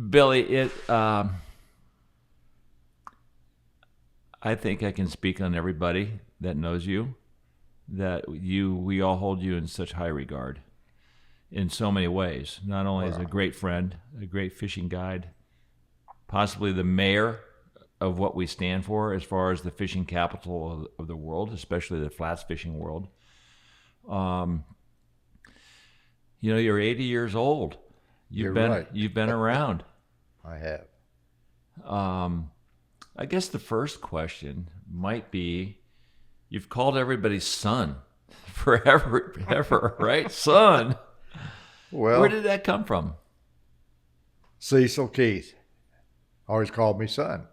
Billy, I think I can speak on everybody that knows you, that we all hold you in such high regard in so many ways. Not only as a Well, great friend, a great fishing guide, possibly the mayor of what we stand for as far as the fishing capital of the world, especially the flats fishing world. Um, you're 80 years old. you're right. You've been around. I have. Um, I guess the first question might be, you've called everybody son forever, right? Son. Where Well, did that come from? Cecil Keith always called me son.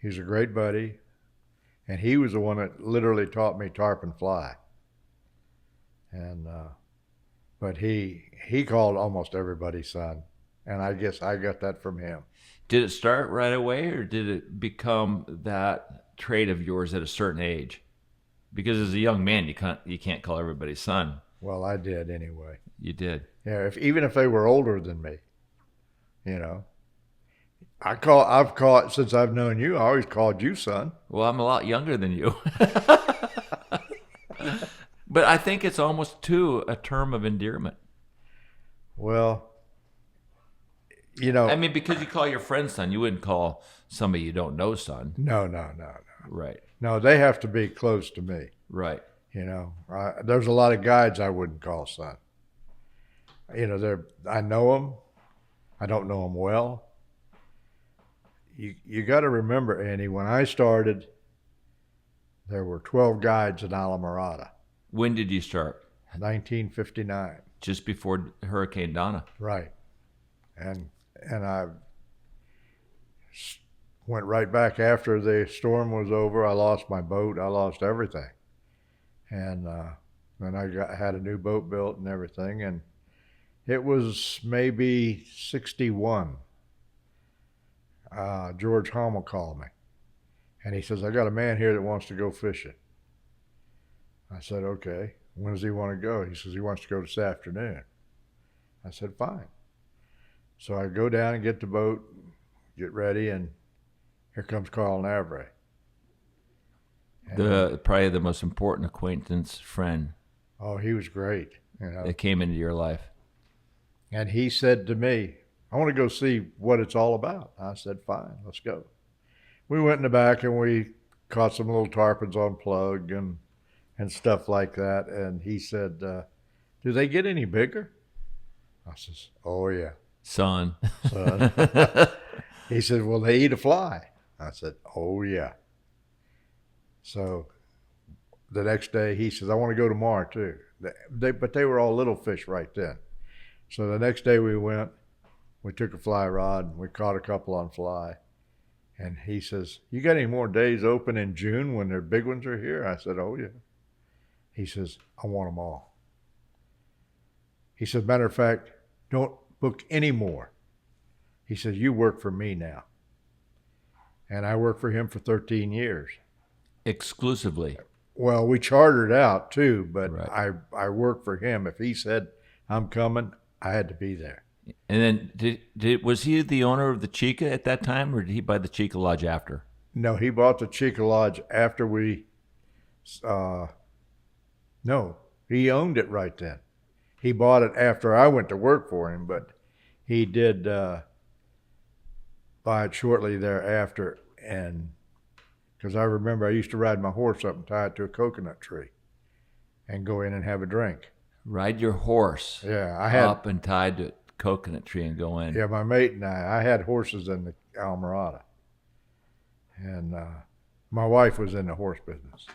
He was a great buddy, and he was the one that literally taught me tarp and fly. And but he called almost everybody son, and I guess I got that from him. Did it start right away, or did it become that trait of yours at a certain age? Because as a young man, you can't call everybody son. Well, I did anyway. You did. Yeah, even if they were older than me, you know. I've called since I've known you. I always called you son. Well, I'm a lot younger than you. But I think it's almost too a term of endearment. Well, you know, I mean, because you call your friend son, you wouldn't call somebody you don't know son. no. Right. No, they have to be close to me. Right. You know, there's a lot of guides I wouldn't call son. You know, I know them. I don't know them well. You got to remember, Andy, when I started, there were 12 guides in Islamorada, When did you start? 1959. Just before Hurricane Donna. Right. And I went right back after the storm was over. I lost my boat. I lost everything. And then had a new boat built and everything. And it was maybe 61. George Hummel called me. And he says, I got a man here that wants to go fishing. I said, okay. When does he want to go? He says, he wants to go this afternoon. I said, fine. So I go down and get the boat, get ready, and here comes Carl Navre. Probably the most important acquaintance friend Oh, he was great, you know. that came into your life. And he said to me, I want to go see what it's all about. I said, fine, let's go. We went in the back and we caught some little tarpons on plug and stuff like that. And he said, do they get any bigger? I says, oh, yeah. Son. Son. He said, will they eat a fly? I said, oh, yeah. So the next day he says, I want to go tomorrow too. But they were all little fish right then. So the next day we went, we took a fly rod, and we caught a couple on fly. And he says, you got any more days open in June when their big ones are here? I said, oh, yeah. He says, I want them all. He said, matter of fact, don't book any more. He says, you work for me now. And I worked for him for 13 years. Exclusively. Well, we chartered out too, but Right. I worked for him. If he said, I'm coming, I had to be there. And then was he the owner of the Chica at that time, or did he buy the Chica Lodge after? No, he bought the Chica Lodge after no, he owned it right then. He bought it after I went to work for him, but he did buy it shortly thereafter. And because I remember I used to ride my horse up and tie it to a coconut tree and go in and have a drink. Ride your horse Yeah, I had up and tied to a coconut tree and go in. Yeah, my mate and I had horses in the Islamorada. And my wife was in the horse business.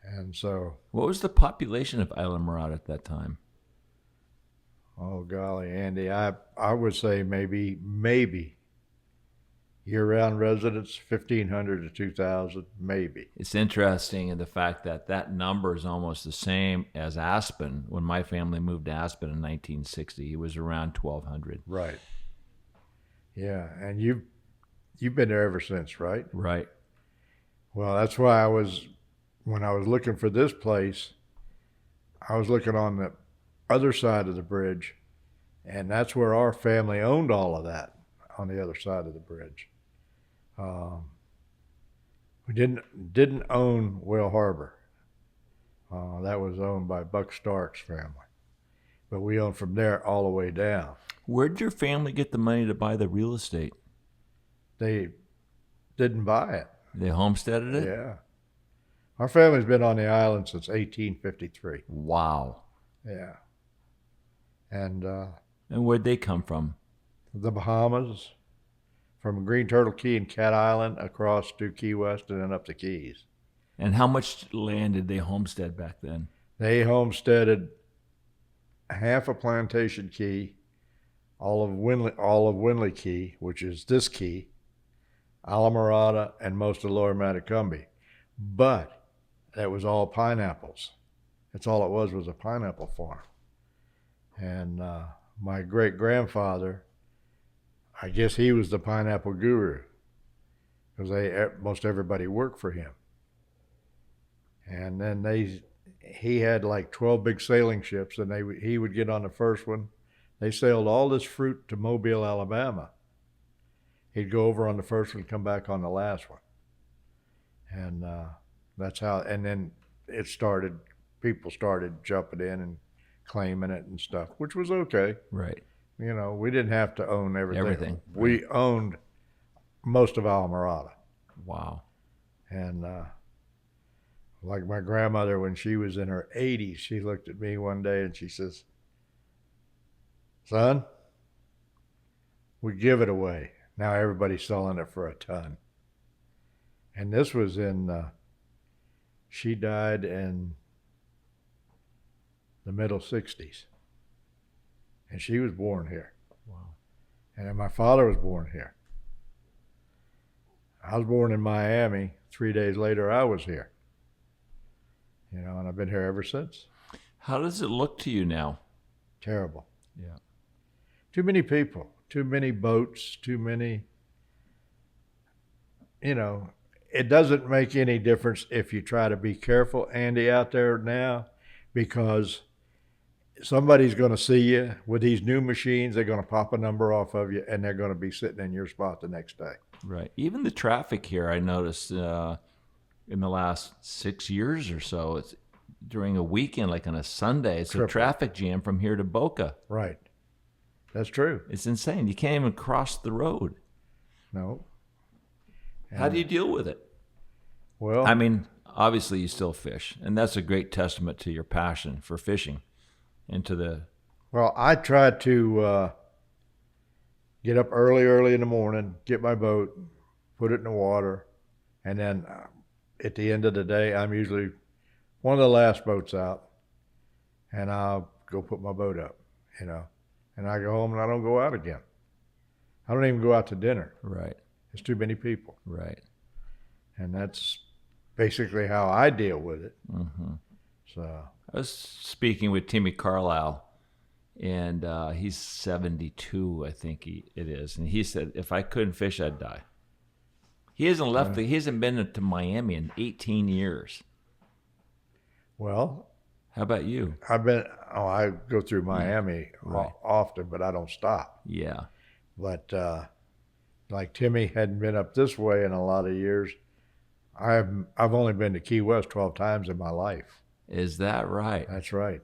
And so, What was the population of Islamorada at that time? oh golly, Andy, I would say maybe year-round residents, 1,500 to 2,000, maybe. It's interesting in the fact that that number is almost the same as Aspen. When my family moved to Aspen in 1960, it was around 1,200. Right. Yeah, and you've been there ever since, right? Right. Well, that's why when I was looking for this place, I was looking on the other side of the bridge, And that's where our family owned all of that on the other side of the bridge. We didn't own Whale Harbor. That was owned by Buck Stark's family. But we owned from there all the way down. Where did your family get the money to buy the real estate? They didn't buy it. They homesteaded it? Yeah. Our family's been on the island since 1853. Wow. Yeah. And where'd they come from? the Bahamas, from Green Turtle Key and Cat Island across to Key West and then up the Keys. And how much land did they homestead back then? They homesteaded half of Plantation Key, all of Windley Key, which is this key, Islamorada, and most of Lower Matecumbe. But that was all pineapples. That's all it was a pineapple farm. And my great-grandfather, I guess he was the pineapple guru, because most everybody worked for him. And then he had like 12 big sailing ships, and he would get on the first one. They sailed all this fruit to Mobile, Alabama. He'd go over on the first one, come back on the last one. And that's how, and then people started jumping in and claiming it and stuff, which was okay. Right. You know, we didn't have to own everything. Right. We owned most of Islamorada. Wow. And like my grandmother, when she was in her 80s, she looked at me one day and she says, "Son, we give it away. Now everybody's selling it for a ton." And this was she died in the middle 60s. And she was born here. Wow. And then my father was born here. I was born in Miami. 3 days later, I was here. You know, and I've been here ever since. How does it look to you now? Terrible. Yeah. Too many people, too many boats, too many, you know, it doesn't make any difference if you try to be careful, Andy, out there now, because somebody's going to see you with these new machines. They're going to pop a number off of you, and they're going to be sitting in your spot the next day. Right. Even the traffic here, I noticed in the last 6 years or so, it's during a weekend, like on a Sunday, it's a traffic jam from here to Boca. Right. That's true. It's insane. You can't even cross the road. No. How do you deal with it? Well, I mean, obviously you still fish, and that's a great testament to your passion for fishing and to the... Well, I try to get up early in the morning, get my boat, put it in the water, and then at the end of the day, I'm usually one of the last boats out, and I'll go put my boat up, you know, and I go home and I don't go out again. I don't even go out to dinner. Right. There's too many people. Right. And that's basically how I deal with it. Mm-hmm. So I was speaking with Timmy Carlisle, and he's 72, I think it is, and he said, if I couldn't fish, I'd die. He hasn't left. He hasn't been to Miami in 18 years. Well, how about you? I go through Miami often, but I don't stop. Yeah. But like Timmy hadn't been up this way in a lot of years. I've only been to Key West 12 times in my life. Is that right? That's right.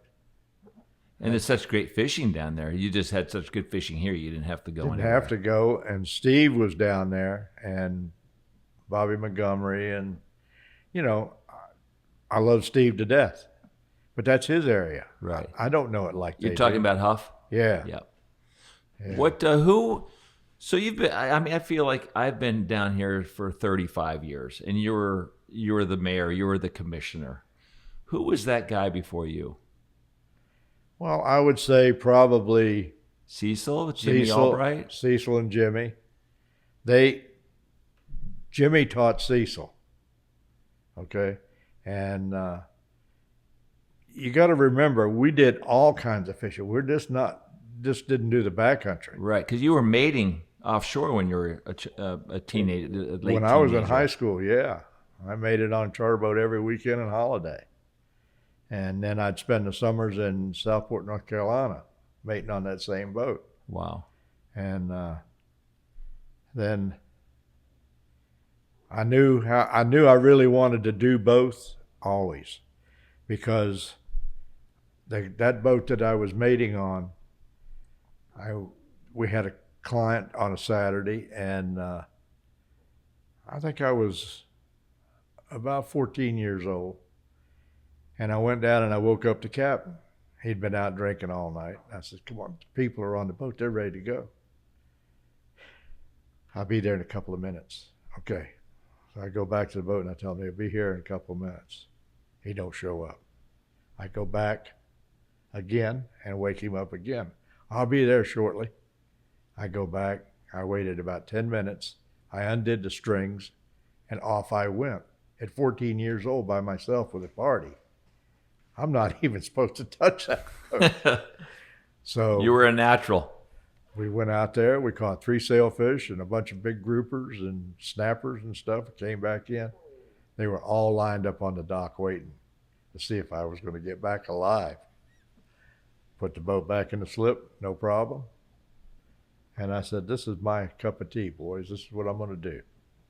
And it's such great fishing down there. You just had such good fishing here. You didn't have to go anywhere. Didn't have to go. And Steve was down there, and Bobby Montgomery, and you know, I love Steve to death, but that's his area. Right. I don't know it like You're talking about Huff? Yeah. Yep. Yeah. What? Who? So you've been. I mean, I feel like I've been down here for 35 years, and you were the mayor. You were the commissioner. Who was that guy before you? Well, I would say probably Jimmy Albright. Cecil and Jimmy. Jimmy taught Cecil. Okay, and you got to remember, we did all kinds of fishing. We're just didn't do the backcountry. Right, because you were mating offshore when you were a teenager. When I was in high school, yeah, I made it on charter boat every weekend and holiday, and then I'd spend the summers in Southport, North Carolina. mating on that same boat. Wow. And then I knew I really wanted to do both always, because that boat that I was mating on, we had a client on a Saturday, and I think I was about 14 years old, and I went down and I woke up the captain. He'd been out drinking all night. I said, "Come on, people are on the boat. They're ready to go. I'll be there in a couple of minutes." Okay. So I go back to the boat and I tell him he'll be here in a couple of minutes. He don't show up. I go back again and wake him up again. "I'll be there shortly." I go back. I waited about 10 minutes. I undid the strings and off I went at 14 years old by myself with a party. I'm not even supposed to touch that boat. So You were a natural. we went out there. We caught 3 sailfish and a bunch of big groupers and snappers and stuff. Came back in. They were all lined up on the dock waiting to see if I was going to get back alive. Put the boat back in the slip, no problem. And I said, "This is my cup of tea, boys. This is what I'm going to do."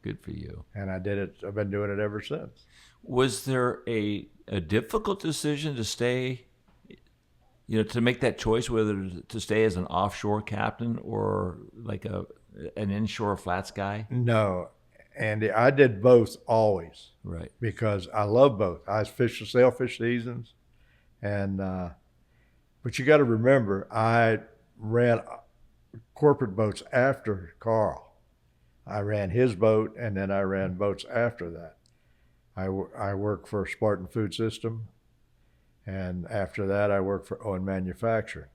Good for you. And I did it. I've been doing it ever since. Was there a difficult decision to stay, to make that choice whether to stay as an offshore captain or like an inshore flats guy? No, Andy, I did both always. Right. Because I love both. I fished the sailfish seasons, and but you got to remember, I ran corporate boats after Carl. I ran his boat, and then I ran boats after that. I worked for Spartan Food System, and after that I worked for Owen Manufacturing,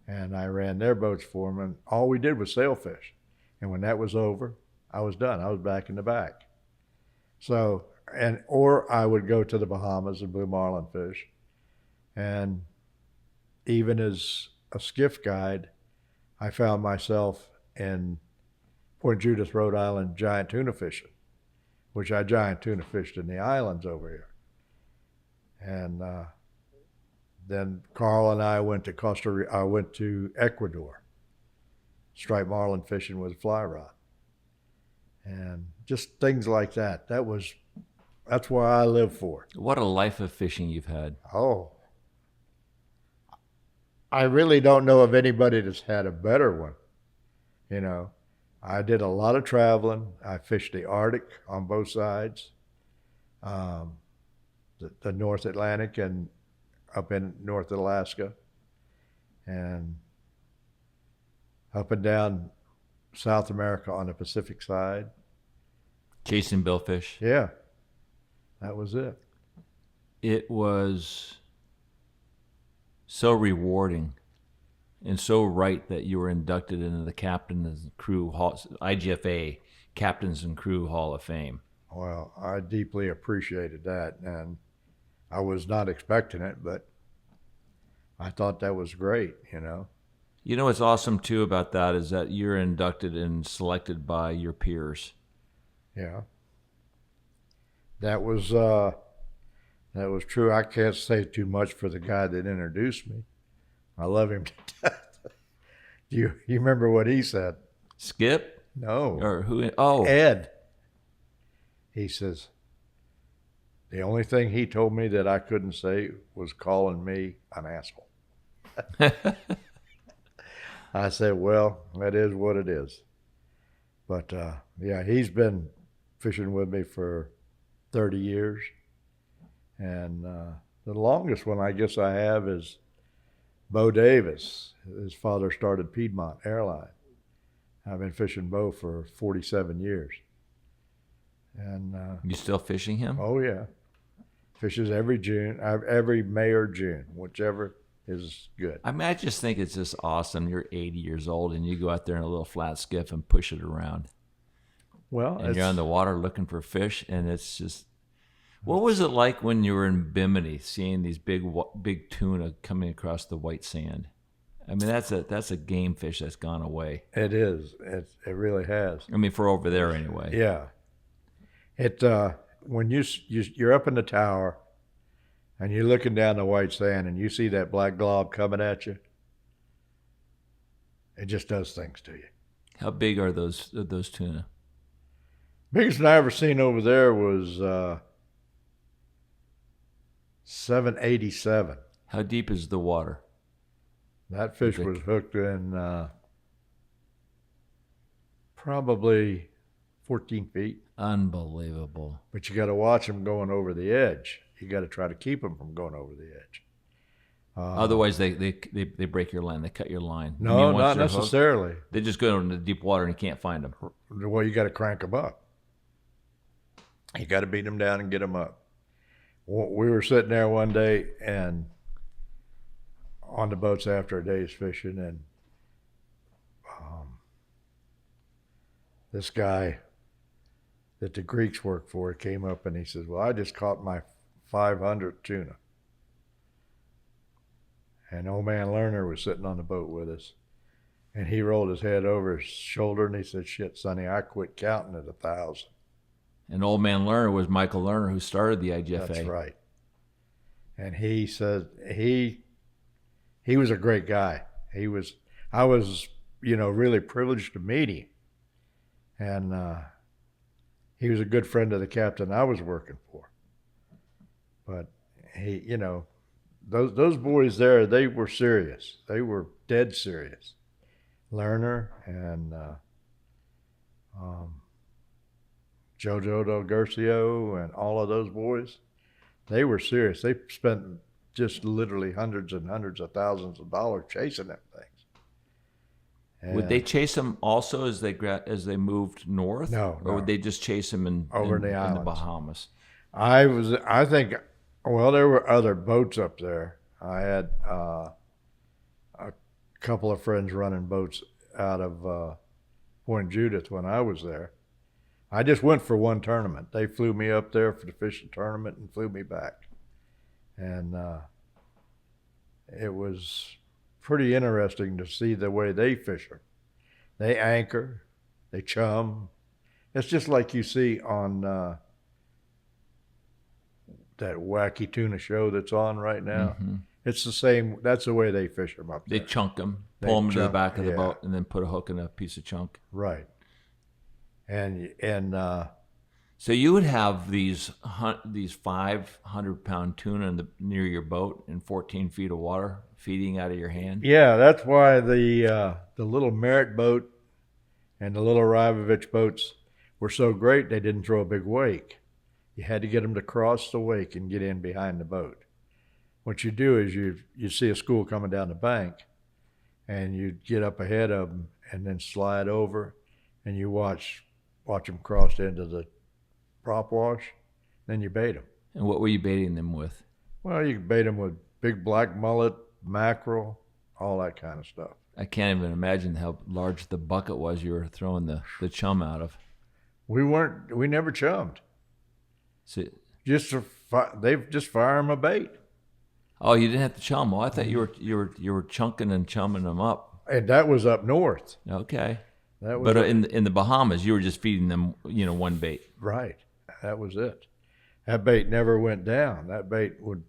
and I ran their boats for them, and all we did was sailfish. And when that was over, I was done. I was back in the back. So, or I would go to the Bahamas and blue marlin fish. And even as a skiff guide, I found myself in Point Judith, Rhode Island, giant tuna fishing, which I giant tuna fished in the islands over here. And then Carl and I went to I went to Ecuador, striped marlin fishing with a fly rod, and just things like that. That's what I live for. What a life of fishing you've had. Oh, I really don't know of anybody that's had a better one. I did a lot of traveling. I fished the Arctic on both sides, the North Atlantic and up in North Alaska, and up and down South America on the Pacific side. Chasing billfish. Yeah, that was it. It was so rewarding and so right that you were inducted into the Captains and Crew Hall, IGFA Captains and Crew Hall of Fame. Well, I deeply appreciated that, and I was not expecting it, but I thought that was great, You know what's awesome too about that is that you're inducted and selected by your peers. Yeah. That was true. I can't say too much for the guy that introduced me. I love him to death. You remember what he said? Skip? No. Or who? Oh. Ed. He says, the only thing he told me that I couldn't say was calling me an asshole. I said, well, that is what it is. But yeah, he's been fishing with me for 30 years. And the longest one I guess I have is Bo Davis. His father started Piedmont Airline. I've been fishing Bo for 47 years. And you still fishing him? Oh yeah, fishes every June, every May or June, whichever is good. I just think it's just awesome. You're 80 years old and you go out there in a little flat skiff and push it around. Well, and you're on the water looking for fish, and it's just. What was it like when you were in Bimini, seeing these big tuna coming across the white sand? I mean, that's a game fish that's gone away. It is. It really has. I mean, for over there anyway. Yeah. It when you're up in the tower, and you're looking down the white sand, and you see that black glob coming at you, It just does things to you. How big are those tuna? Biggest one I ever seen over there was 787. How deep is the water? That fish was hooked in probably 14 feet. Unbelievable. But you got to watch them going over the edge. You got to try to keep them from going over the edge. Otherwise, they break your line. They cut your line. No, not necessarily. They just go into deep water and you can't find them. Well, you got to crank them up. You got to beat them down and get them up. We were sitting there one day and on the boats after a day's fishing, and this guy that the Greeks work for came up and he says, "Well, I just caught my 500th tuna." And old man Lerner was sitting on the boat with us, and he rolled his head over his shoulder and he said, "Shit, Sonny, I quit counting at 1,000." And old man Lerner was Michael Lerner, who started the IGFA. That's right. And he said he was a great guy. I was really privileged to meet him, and he was a good friend of the captain I was working for. But he, those boys there, they were serious. They were dead serious. Lerner and Jojo Del Garcio and all of those boys, they were serious. They spent just literally hundreds and hundreds of thousands of dollars chasing them things. And would they chase them also as they moved north? No, or would they just chase them in the Bahamas? I think, well, there were other boats up there. I had a couple of friends running boats out of Point Judith when I was there. I just went for one tournament. They flew me up there for the fishing tournament and flew me back. And it was pretty interesting to see the way they fish them. They anchor, they chum. It's just like you see on that wacky tuna show that's on right now. Mm-hmm. It's the same. That's the way they fish them up there. They chunk them, pull them to the back of the boat, and then put a hook in a piece of chunk. Right. And so you would have these 500-pound tuna near your boat in 14 feet of water feeding out of your hand? Yeah, that's why the little Merritt boat and the little Rivovich boats were so great. They didn't throw a big wake. You had to get them to cross the wake and get in behind the boat. What you do is you see a school coming down the bank, and you get up ahead of them and then slide over, and you watch them cross into the prop wash, then you bait them. And what were you baiting them with? Well, you bait them with big black mullet, mackerel, all that kind of stuff. I can't even imagine how large the bucket was you were throwing the chum out of. We never chummed. So, they just fire them a bait. Oh, you didn't have to chum. Well, I thought you were chunking and chumming them up. And that was up north. Okay. But in the Bahamas, you were just feeding them, one bait. Right. That was it. That bait never went down. That bait would.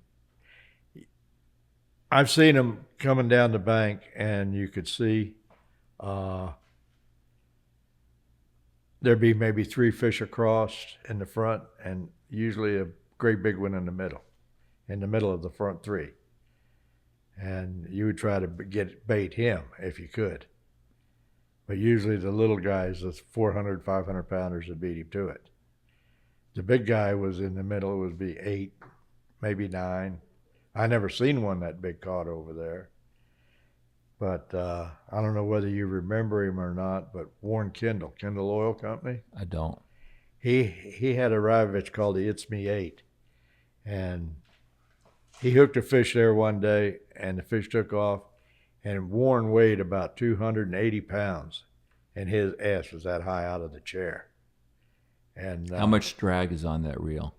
I've seen them coming down the bank, and you could see there'd be maybe 3 fish across in the front, and usually a great big one in the middle of the front 3. And you would try to bait him if you could. But usually the little guys, the 400, 500 pounders, would beat him to it. The big guy was in the middle. It would be 8, maybe 9. I never seen one that big caught over there. But I don't know whether you remember him or not, but Warren Kendall Oil Company. I don't. He had a Rivovich called the It's Me 8. And he hooked a fish there one day, and the fish took off. And Warren weighed about 280 pounds, and his ass was that high out of the chair. And how much drag is on that reel?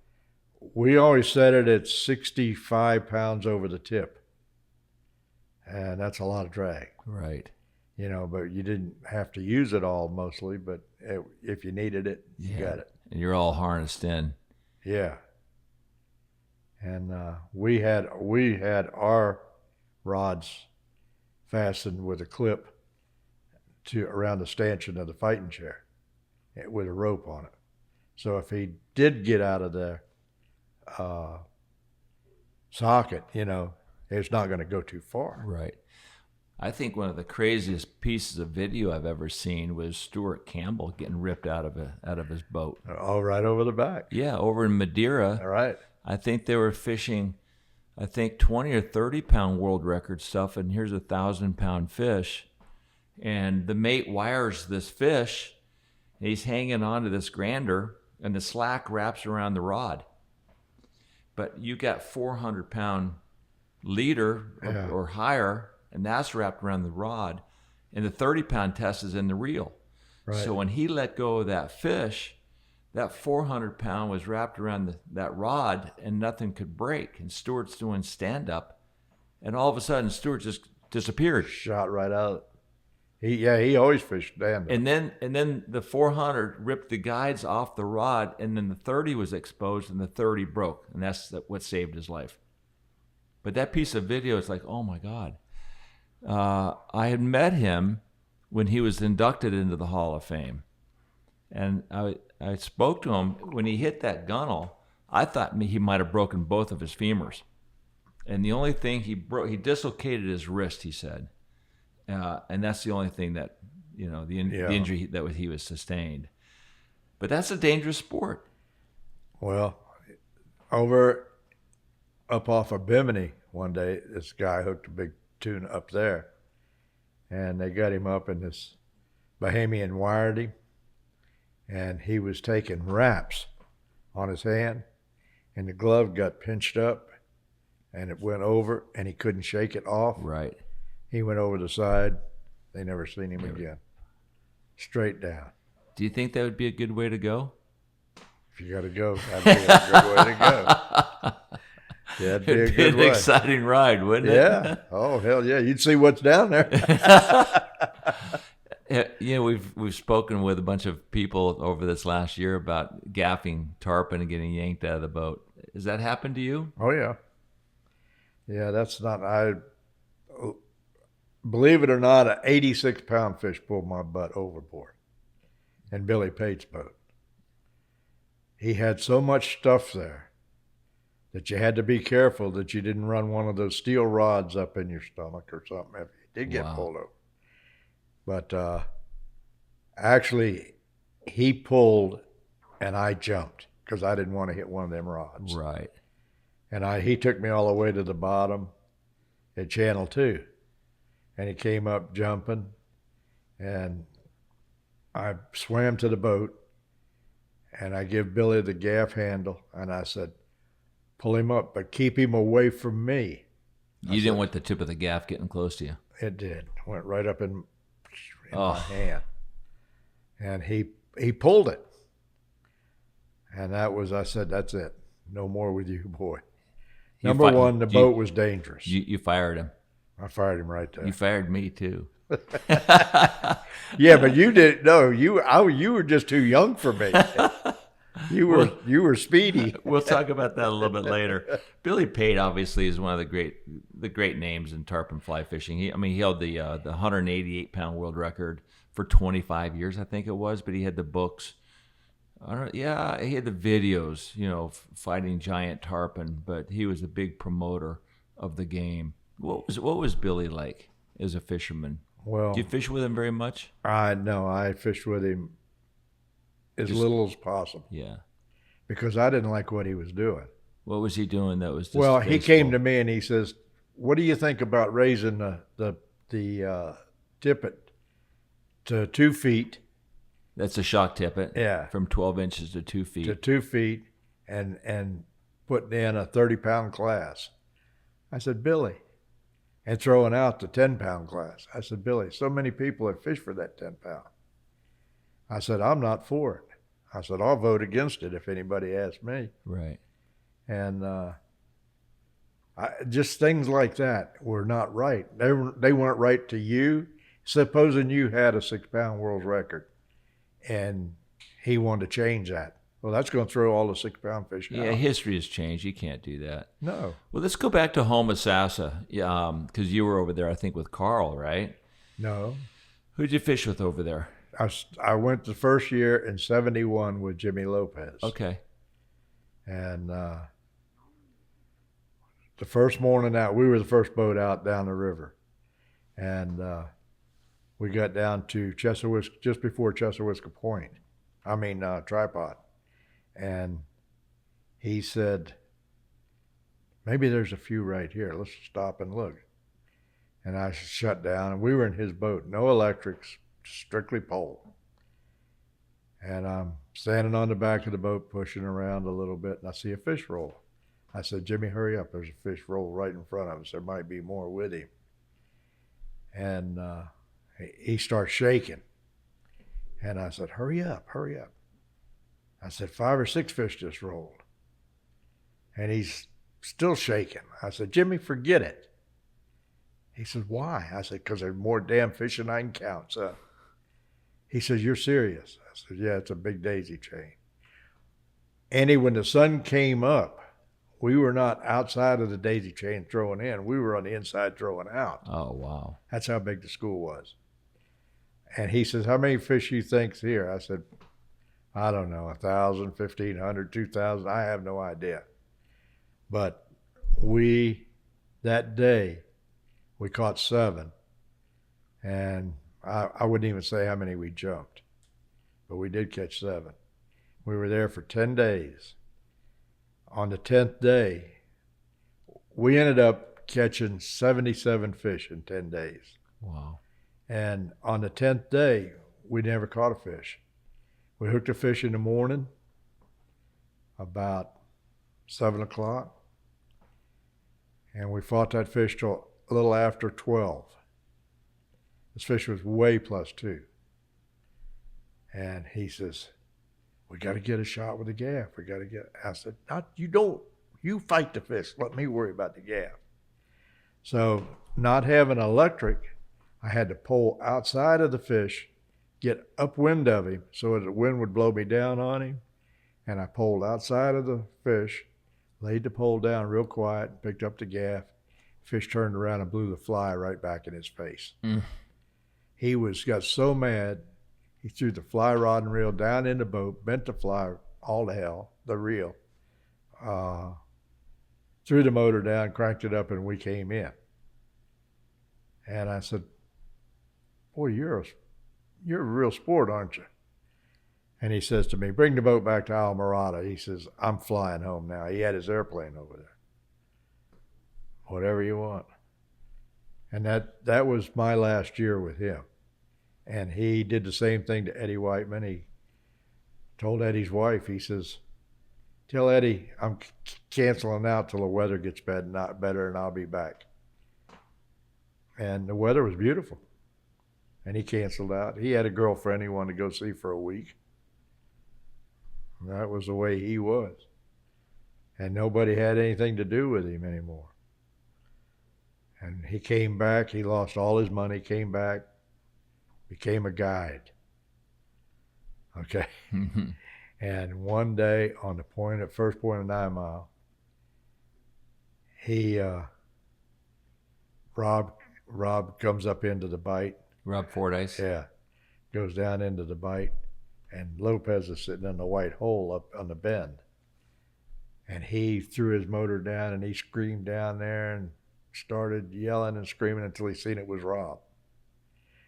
We always set it at 65 pounds over the tip, and that's a lot of drag. Right. But you didn't have to use it all mostly, but if you needed it, you got it. And you're all harnessed in. Yeah. And we had our rods fastened with a clip to around the stanchion of the fighting chair with a rope on it. So if he did get out of the socket, it's not going to go too far. Right. I think one of the craziest pieces of video I've ever seen was Stewart Campbell getting ripped out of his boat. Oh, right over the back. Yeah, over in Madeira. All right. I think they were fishing, 20 or 30 pound world record stuff, and here's 1,000-pound fish. And the mate wires this fish, and he's hanging onto this grander, and the slack wraps around the rod. But you got 400-pound leader or higher, and that's wrapped around the rod, and the 30-pound test is in the reel. Right. So when he let go of that fish, that 400-pound was wrapped around that rod, and nothing could break. And Stewart's doing stand-up, and all of a sudden, Stewart just disappeared. Shot right out. He always fished stand-up. And then the 400 ripped the guides off the rod, and then the 30 was exposed, and the 30 broke, and that's what saved his life. But that piece of video is like, oh my God. I had met him when he was inducted into the Hall of Fame. And I spoke to him when he hit that gunnel. I thought he might have broken both of his femurs. And the only thing he dislocated his wrist, he said. And that's the only thing that, the injury that he was sustained. But that's a dangerous sport. Well, up off of Bimini one day, this guy hooked a big tuna up there, and they got him up, and this Bahamian wired him, and he was taking wraps on his hand, and the glove got pinched up, and it went over, and he couldn't shake it off. Right. He went over the side. They never seen him again. Straight down. Do you think that would be a good way to go? If you got to go, that'd be a good way to go. Yeah, it'd be a good way. An exciting ride, wouldn't it? Yeah. Oh, hell yeah. You'd see what's down there. We've spoken with a bunch of people over this last year about gaffing tarpon and getting yanked out of the boat. Has that happened to you? Oh, yeah. Yeah, that's not... Believe it or not, an 86-pound fish pulled my butt overboard in Billy Pate's boat. He had so much stuff there that you had to be careful that you didn't run one of those steel rods up in your stomach or something if you did get pulled over. But actually, he pulled and I jumped because I didn't want to hit one of them rods. Right. And he took me all the way to the bottom at Channel 2. And he came up jumping, and I swam to the boat, and I give Billy the gaff handle, and I said, pull him up, but keep him away from me. You didn't want the tip of the gaff getting close to you. It did. Went right up in my hand. And he pulled it. And I said, that's it. No more with you, boy. Number one, the boat was dangerous. You fired him. I fired him right there. You fired me too. Yeah, but you didn't. No, you were just too young for me. You were speedy. We'll talk about that a little bit later. Billy Pate obviously is one of the great names in tarpon fly fishing. He held the 188-pound world record for 25 years, I think it was. But he had the books. He had the videos, fighting giant tarpon. But he was a big promoter of the game. What was Billy like as a fisherman? Well, do you fish with him very much? I fished with him as little as possible. Yeah. Because I didn't like what he was doing. What was he doing that was distasteful? Well, he came to me and he says, what do you think about raising the tippet to 2 feet? That's a shock tippet. Yeah. From 12 inches to 2 feet. To 2 feet and putting in a 30-pound class. I said, Billy. And throwing out the 10-pound class. I said, Billy, so many people have fished for that 10-pound. I said, I'm not for it. I said, I'll vote against it if anybody asks me. Right. And just things like that were not right. They weren't right to you. Supposing you had a 6-pound world record and he wanted to change that. Well, that's going to throw all the 6-pound fish out. Yeah, history has changed. You can't do that. No. Well, let's go back to homesteaded, because you were over there, I think, with Carl, right? No. Who'd you fish with over there? I went the first year in '71 with Jimmy Lopez. Okay. And the first morning out, we were the first boat out down the river. And we got down to Chesterwood, just before Chesterwood Point. Tripod. And he said, maybe there's a few right here. Let's stop and look. And I shut down, and we were in his boat. No electrics, strictly pole. And I'm standing on the back of the boat, pushing around a little bit, and I see a fish roll. I said, Jimmy, hurry up. There's a fish roll right in front of us. There might be more with him. And he starts shaking. And I said, hurry up, hurry up. I said, 5 or 6 fish just rolled. And he's still shaking. I said, Jimmy, forget it. He said, why? I said, because there's more damn fish than I can count, son. He says, you're serious? I said, yeah, it's a big daisy chain. And when the sun came up, we were not outside of the daisy chain throwing in. We were on the inside throwing out. Oh, wow. That's how big the school was. And he says, how many fish you think's here? I said, I don't know, 1,000, 1,500, 2,000. I have no idea. But that day, we caught 7. And I wouldn't even say how many we jumped. But we did catch 7. We were there for 10 days. On the 10th day, we ended up catching 77 fish in 10 days. Wow. And on the 10th day, we never caught a fish. We hooked a fish in the morning, about 7 o'clock, and we fought that fish till a little after 12. This fish was way +2. And he says, we got to get a shot with the gaff. I said, you fight the fish. Let me worry about the gaff. So not having electric, I had to pull outside of the fish, get upwind of him so that the wind would blow me down on him. And I pulled outside of the fish, laid the pole down real quiet, picked up the gaff. Fish turned around and blew the fly right back in his face. Mm. He got so mad, he threw the fly rod and reel down in the boat, bent the fly all to hell, the reel, threw the motor down, cranked it up, and we came in. And I said, boy, you're a real sport, aren't you? And he says to me, bring the boat back to Islamorada. He says, I'm flying home now. He had his airplane over there. Whatever you want. And that was my last year with him. And he did the same thing to Eddie Whiteman. He told Eddie's wife, he says, tell Eddie I'm canceling out till the weather gets better and I'll be back. And the weather was beautiful. And he canceled out. He had a girlfriend he wanted to go see for a week. And that was the way he was. And nobody had anything to do with him anymore. And he came back. He lost all his money, came back, became a guide. Okay. Mm-hmm. And one day on the first point of 9 Mile, Rob comes up into the bite. Rob Fordyce? Yeah. Goes down into the bite, and Lopez is sitting in the white hole up on the bend. And he threw his motor down, and he screamed down there and started yelling and screaming until he seen it was Rob.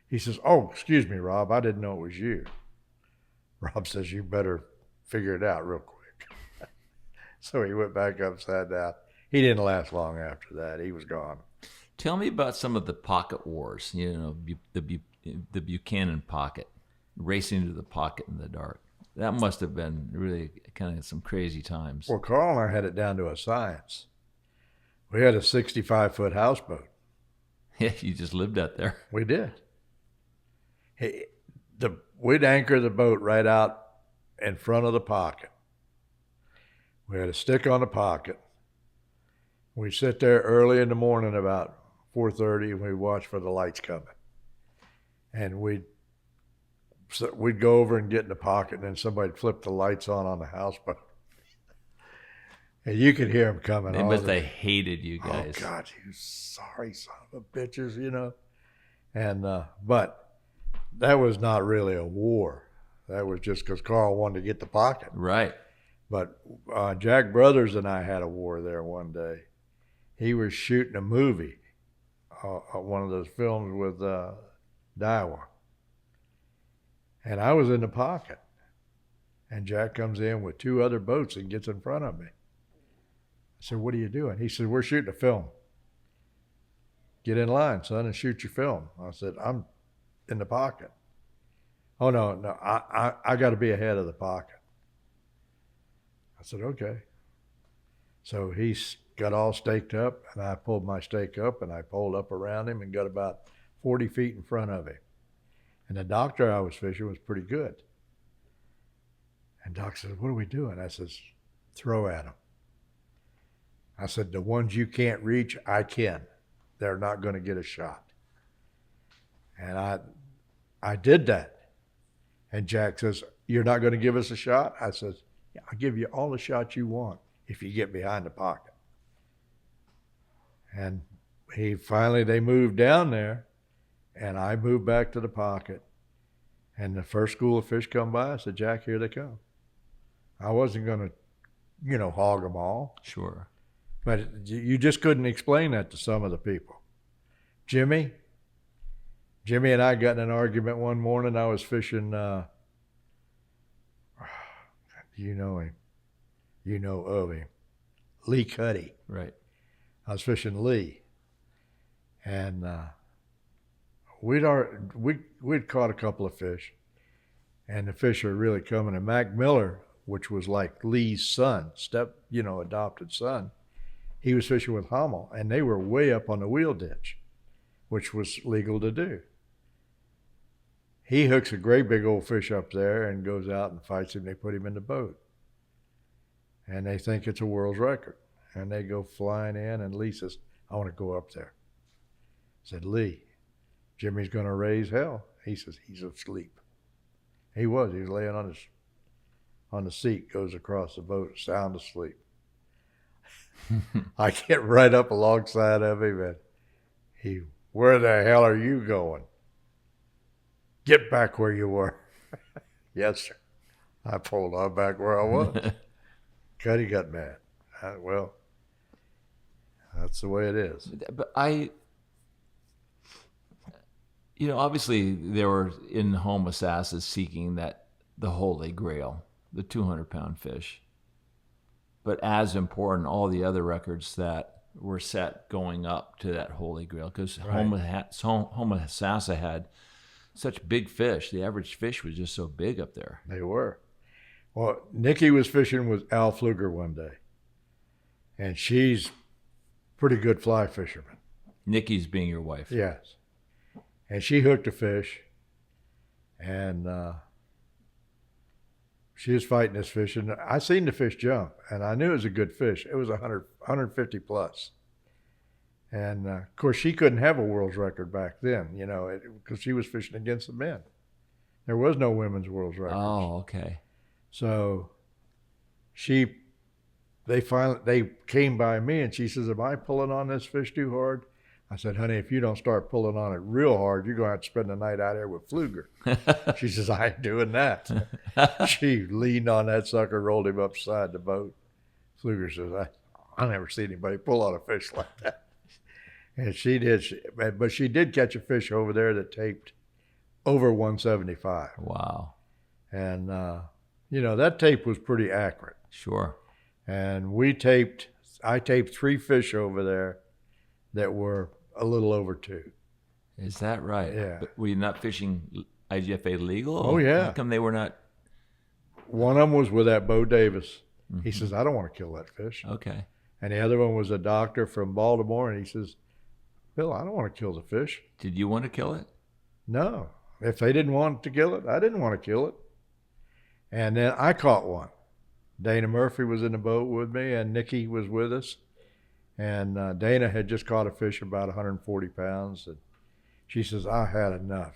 He says, oh, excuse me, Rob, I didn't know it was you. Rob says, you better figure it out real quick. So he went back up, sat down. He didn't last long after that. He was gone. Tell me about some of the pocket wars, the Buchanan pocket, racing to the pocket in the dark. That must have been really kind of some crazy times. Well, Carl and I had it down to a science. We had a 65-foot houseboat. Yeah, you just lived out there. We did. We'd anchor the boat right out in front of the pocket. We had a stick on the pocket. We'd sit there early in the morning about 4:30 and we'd watch for the lights coming. And we'd go over and get in the pocket, and then somebody'd flip the lights on the houseboat. And you could hear them coming. They must have hated you guys. Oh, God, you sorry son of a bitches, And, but that was not really a war. That was just because Carl wanted to get the pocket. Right. But Jack Brothers and I had a war there one day. He was shooting a movie, one of those films with Daiwa. And I was in the pocket. And Jack comes in with 2 other boats and gets in front of me. I said, what are you doing? He said, we're shooting a film. Get in line, son, and shoot your film. I said, I'm in the pocket. Oh, no, I got to be ahead of the pocket. I said, okay. So he got all staked up, and I pulled my stake up, and I pulled up around him and got about 40 feet in front of him. And the doctor I was fishing was pretty good. And Doc said, what are we doing? I says, throw at them. I said, the ones you can't reach, I can. They're not going to get a shot. And I did that. And Jack says, you're not going to give us a shot? I says, yeah, I'll give you all the shots you want if you get behind the pocket. And they moved down there, and I moved back to the pocket. And the first school of fish come by. I said, Jack, here they come. I wasn't going to, hog them all. Sure. But you just couldn't explain that to some of the people. Jimmy and I got in an argument one morning. I was fishing, you know him. You know of him. Lee Cuddy. Right. I was fishing Lee. And we'd caught a couple of fish. And the fish are really coming. And Mac Miller, which was like Lee's son, adopted son, he was fishing with Hummel, and they were way up on the wheel ditch, which was legal to do. He hooks a great big old fish up there and goes out and fights him. They put him in the boat. And they think it's a world's record. And they go flying in, and Lee says, I want to go up there. I said, Lee, Jimmy's going to raise hell. He says, he's asleep. He was laying on the seat, goes across the boat, sound asleep. I get right up alongside of him, and where the hell are you going? Get back where you were. Yes, sir. I pulled on back where I was. Cuddy got mad. Well, that's the way it is. But obviously they were in Homesteaded seeking the Holy Grail, the 200-pound fish. But as important, all the other records that were set going up to that Holy Grail, because Homesteaded had such big fish. The average fish was just so big up there. They were. Well, Nikki was fishing with Al Pfluger one day, and she's pretty good fly fisherman. Nikki's being your wife. Yes. And she hooked a fish, and she was fighting this fish, and I seen the fish jump, and I knew it was a good fish. It was 150 plus. And, of course, she couldn't have a world's record back then, because she was fishing against the men. There was no women's world's record. Oh, okay. So they came by me, and she says, am I pulling on this fish too hard? I said, honey, if you don't start pulling on it real hard, you're going to have to spend the night out there with Pfluger. She says, I ain't doing that. She leaned on that sucker, rolled him upside the boat. Pfluger says, I never seen anybody pull on a fish like that. And she did. But she did catch a fish over there that taped over 175. Wow. And, that tape was pretty accurate. Sure. And I taped 3 fish over there that were a little over 2. Is that right? Yeah. But were you not fishing IGFA legal? Oh, yeah. How come they were not? One of them was with that Bo Davis. Mm-hmm. He says, I don't want to kill that fish. Okay. And the other one was a doctor from Baltimore, and he says, Bill, I don't want to kill the fish. Did you want to kill it? No. If they didn't want to kill it, I didn't want to kill it. And then I caught one. Dana Murphy was in the boat with me, and Nikki was with us. And Dana had just caught a fish about 140 pounds. And she says, I had enough.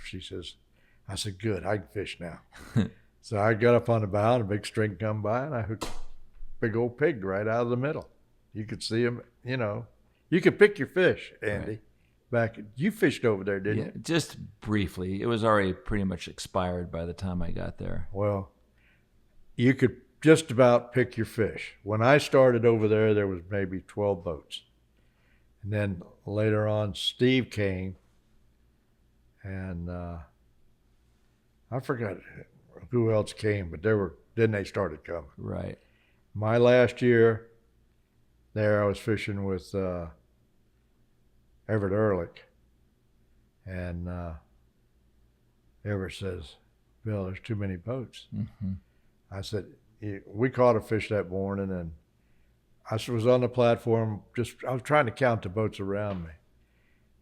I said, good, I can fish now. So I got up on the bow, and a big string come by, and I hooked a big old pig right out of the middle. You could see him, you could pick your fish, Andy, right. back. You fished over there, didn't you? Just briefly. It was already pretty much expired by the time I got there. Well, you could just about pick your fish. When I started over there was maybe 12 boats. And then later on, Steve came, and I forgot who else came, but then they started coming. Right. My last year there, I was fishing with Everett Ehrlich, and Everett says, "Bill, there's too many boats." Mm-hmm. I said, "We caught a fish that morning, and I was on the platform. I was trying to count the boats around me.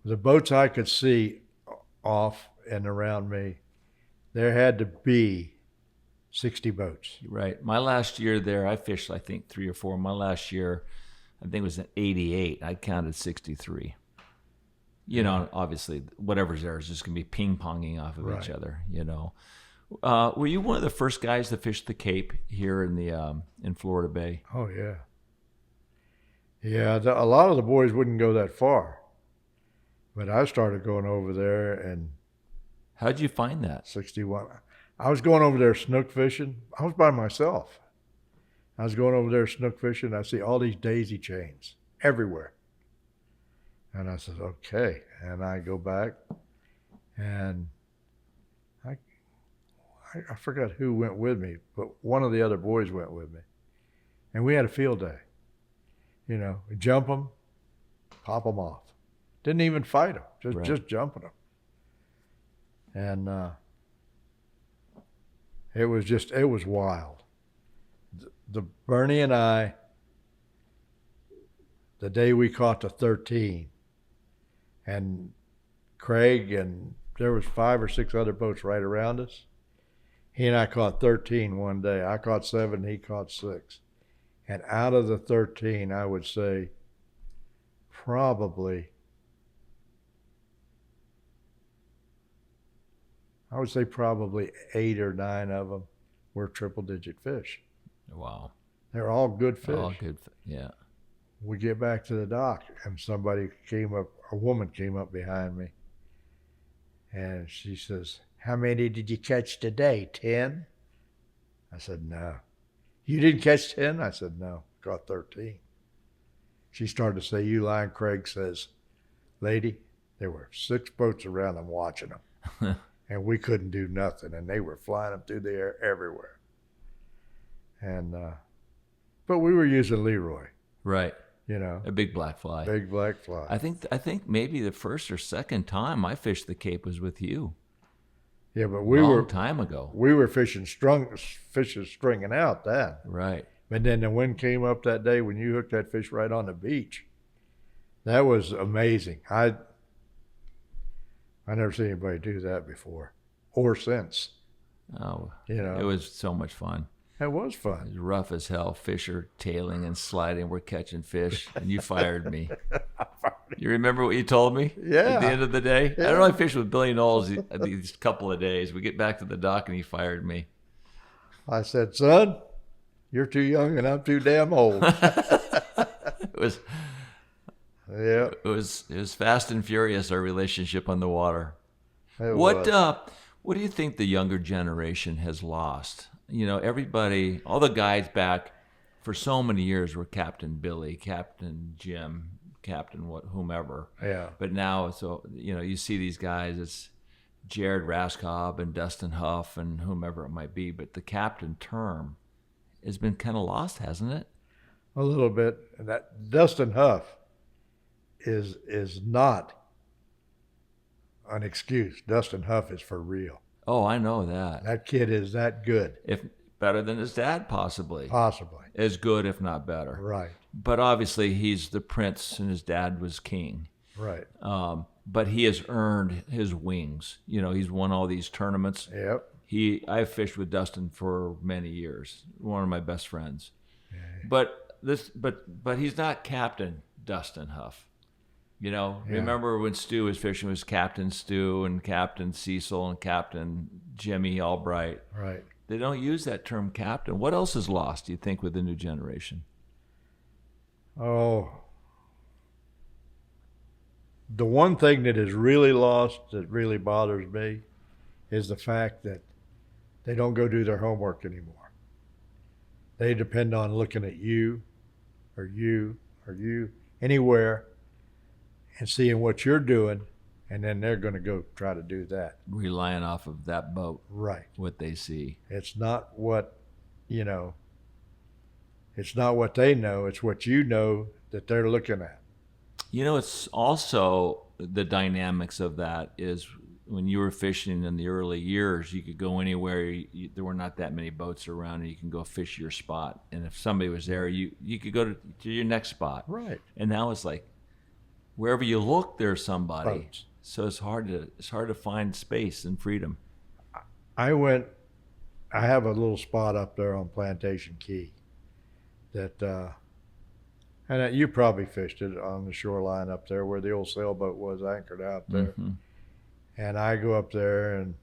The boats I could see off and around me, there had to be 60 boats." Right. My last year there, I fished, I think, 3 or 4. My last year, I think it was in 88. I counted 63. You know, obviously, whatever's there is just going to be ping-ponging off of each other, you know. Were you one of the first guys to fish the Cape here in Florida Bay? Oh, yeah. Yeah, a lot of the boys wouldn't go that far. But I started going over there and... How'd you find that? 61. I was going over there snook fishing. I was by myself. I was going over there snook fishing. I see all these daisy chains everywhere. And I said, okay. And I go back, and I forgot who went with me, but one of the other boys went with me. And we had a field day. You know, we jump them, pop them off. Didn't even fight them, just jumping them. And it was wild. The Bernie and I, the day we caught the 13, and Craig, and there was 5 or 6 other boats right around us. He and I caught 13 one day. I caught 7, he caught 6. And out of the 13, I would say probably 8 or 9 of them were triple-digit fish. Wow. They're all good fish. All good, yeah. We get back to the dock, and a woman came up behind me, and she says, "How many did you catch today, 10? I said, "No." "You didn't catch 10? I said, "No, caught 13. She started to say, "You lying." Craig says, "Lady, there were 6 boats around them watching them." And we couldn't do nothing, and they were flying them through the air everywhere. And but we were using Leroy. Right. You know, a big black fly. Big black fly. I think maybe the first or second time I fished the Cape was with you. Yeah, but long time ago. We were fishes stringing out then. Right. And then the wind came up that day when you hooked that fish right on the beach. That was amazing. I never seen anybody do that before or since. Oh, you know, it was so much fun. It was fun. It was rough as hell. Fish are tailing and sliding. We're catching fish, and you fired me. You remember what you told me? Yeah. At the end of the day? Yeah. I don't know. I fished with Billy Knowles these couple of days. We get back to the dock, and he fired me. I said, "Son, you're too young, and I'm too damn old." It was... Yeah. It was fast and furious, our relationship on the water. What do you think the younger generation has lost? You know, everybody, all the guys back for so many years were Captain Billy, Captain Jim, Captain whomever. Yeah. But now, so, you know, you see these guys, it's Jared Raskob and Dustin Huff and whomever it might be, but the captain term has been kind of lost, hasn't it? A little bit. And that Dustin Huff is not an excuse. Dustin Huff is for real. Oh, I know that. That kid is that good. If better than his dad, possibly. Possibly. As good, if not better. Right. But obviously, he's the prince, and his dad was king. Right. But he has earned his wings. You know, he's won all these tournaments. Yep. I fished with Dustin for many years. One of my best friends. Yeah. But he's not Captain Dustin Huff. You know, Yeah. Remember when Stu was fishing, it was Captain Stu and Captain Cecil and Captain Jimmy Albright. Right. They don't use that term captain. What else is lost, do you think, with the new generation? Oh, The one thing that is really lost that really bothers me is the fact that they don't go do their homework anymore. They depend on looking at you or you or you anywhere and seeing what you're doing, and then they're going to go try to do that. Relying off of that boat. Right. What they see. It's not what, you know, it's not what they know. It's what you know that they're looking at. You know, it's also the dynamics of that is when you were fishing in the early years, you could go anywhere. There were not that many boats around, and you can go fish your spot. And if somebody was there, you could go to your next spot. Right. And now it's like wherever you look, there's somebody. Boats. So it's hard to find space and freedom. I have a little spot up there on Plantation Key that, and you probably fished it on the shoreline up there where the old sailboat was anchored out there. Mm-hmm. And I go up there, and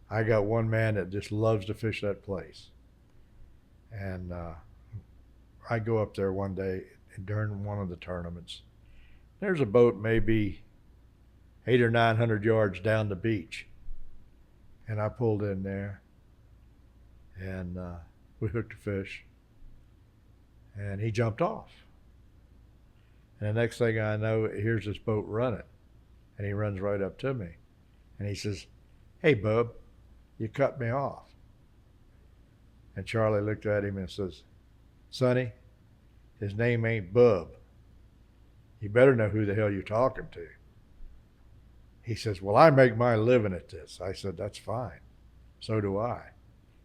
I got one man that just loves to fish that place. And I go up there one day during one of the tournaments. There's a boat maybe 800 or 900 yards down the beach. And I pulled in there, and we hooked a fish, and he jumped off. And the next thing I know, here's this boat running, and he runs right up to me, and he says, "Hey, bub, you cut me off." And Charlie looked at him and says, "Sonny, his name ain't Bub. You better know who the hell you're talking to." He says, "Well, I make my living at this." I said, "That's fine. So do I."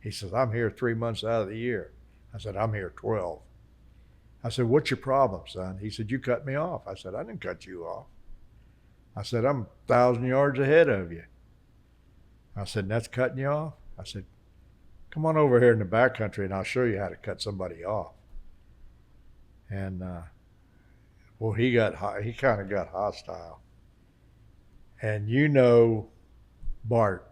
He says, "I'm here 3 months out of the year." I said, "I'm here 12. I said, "What's your problem, son?" He said, "You cut me off." I said, "I didn't cut you off." I said, "I'm 1,000 yards ahead of you." I said, "And that's cutting you off?" I said, "Come on over here in the backcountry and I'll show you how to cut somebody off." And, well, he kind of got hostile. And you know Bart,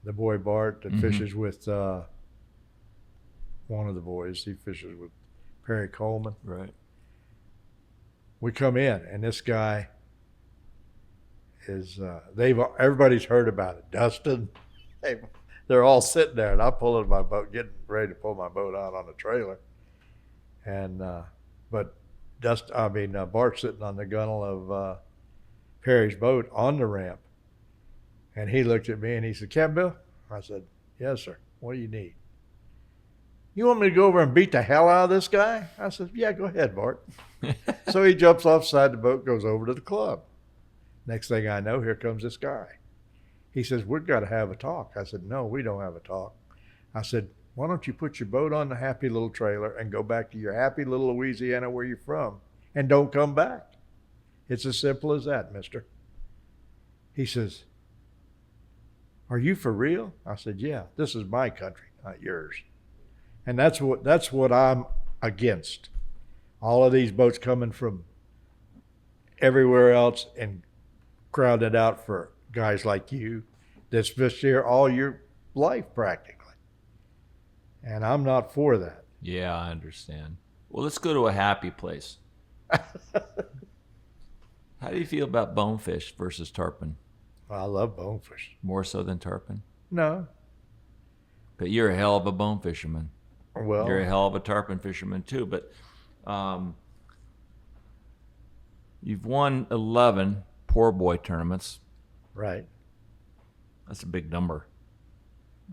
the boy Bart that fishes with one of the boys. He fishes with Perry Coleman. Right. We come in, and this guy is, everybody's heard about it. Dustin, they're all sitting there, and I'm pulling my boat, getting ready to pull my boat out on the trailer. And, but Bart's sitting on the gunnel of Perry's boat on the ramp, and he looked at me and he said, "Campbell?" I said, "Yes, sir. What do you need?" "You want me to go over and beat the hell out of this guy?" I said, "Yeah, go ahead, Bart." So he jumps offside the boat, goes over to the club. Next thing I know, here comes this guy. He says, "We've got to have a talk." I said, "No, we don't have a talk." I said, "Why don't you put your boat on the happy little trailer and go back to your happy little Louisiana where you're from and don't come back? It's as simple as that, mister." He says, "Are you for real?" I said, "Yeah, this is my country, not yours." And that's what I'm against. All of these boats coming from everywhere else and crowded out for guys like you that's fished here all your life practically. And I'm not for that. Yeah, I understand. Well, let's go to a happy place. How do you feel about bonefish versus tarpon? I love bonefish. More so than tarpon? No. But you're a hell of a bone fisherman. Well, You're a hell of a tarpon fisherman too. But you've won 11 poor boy tournaments. right. That's a big number.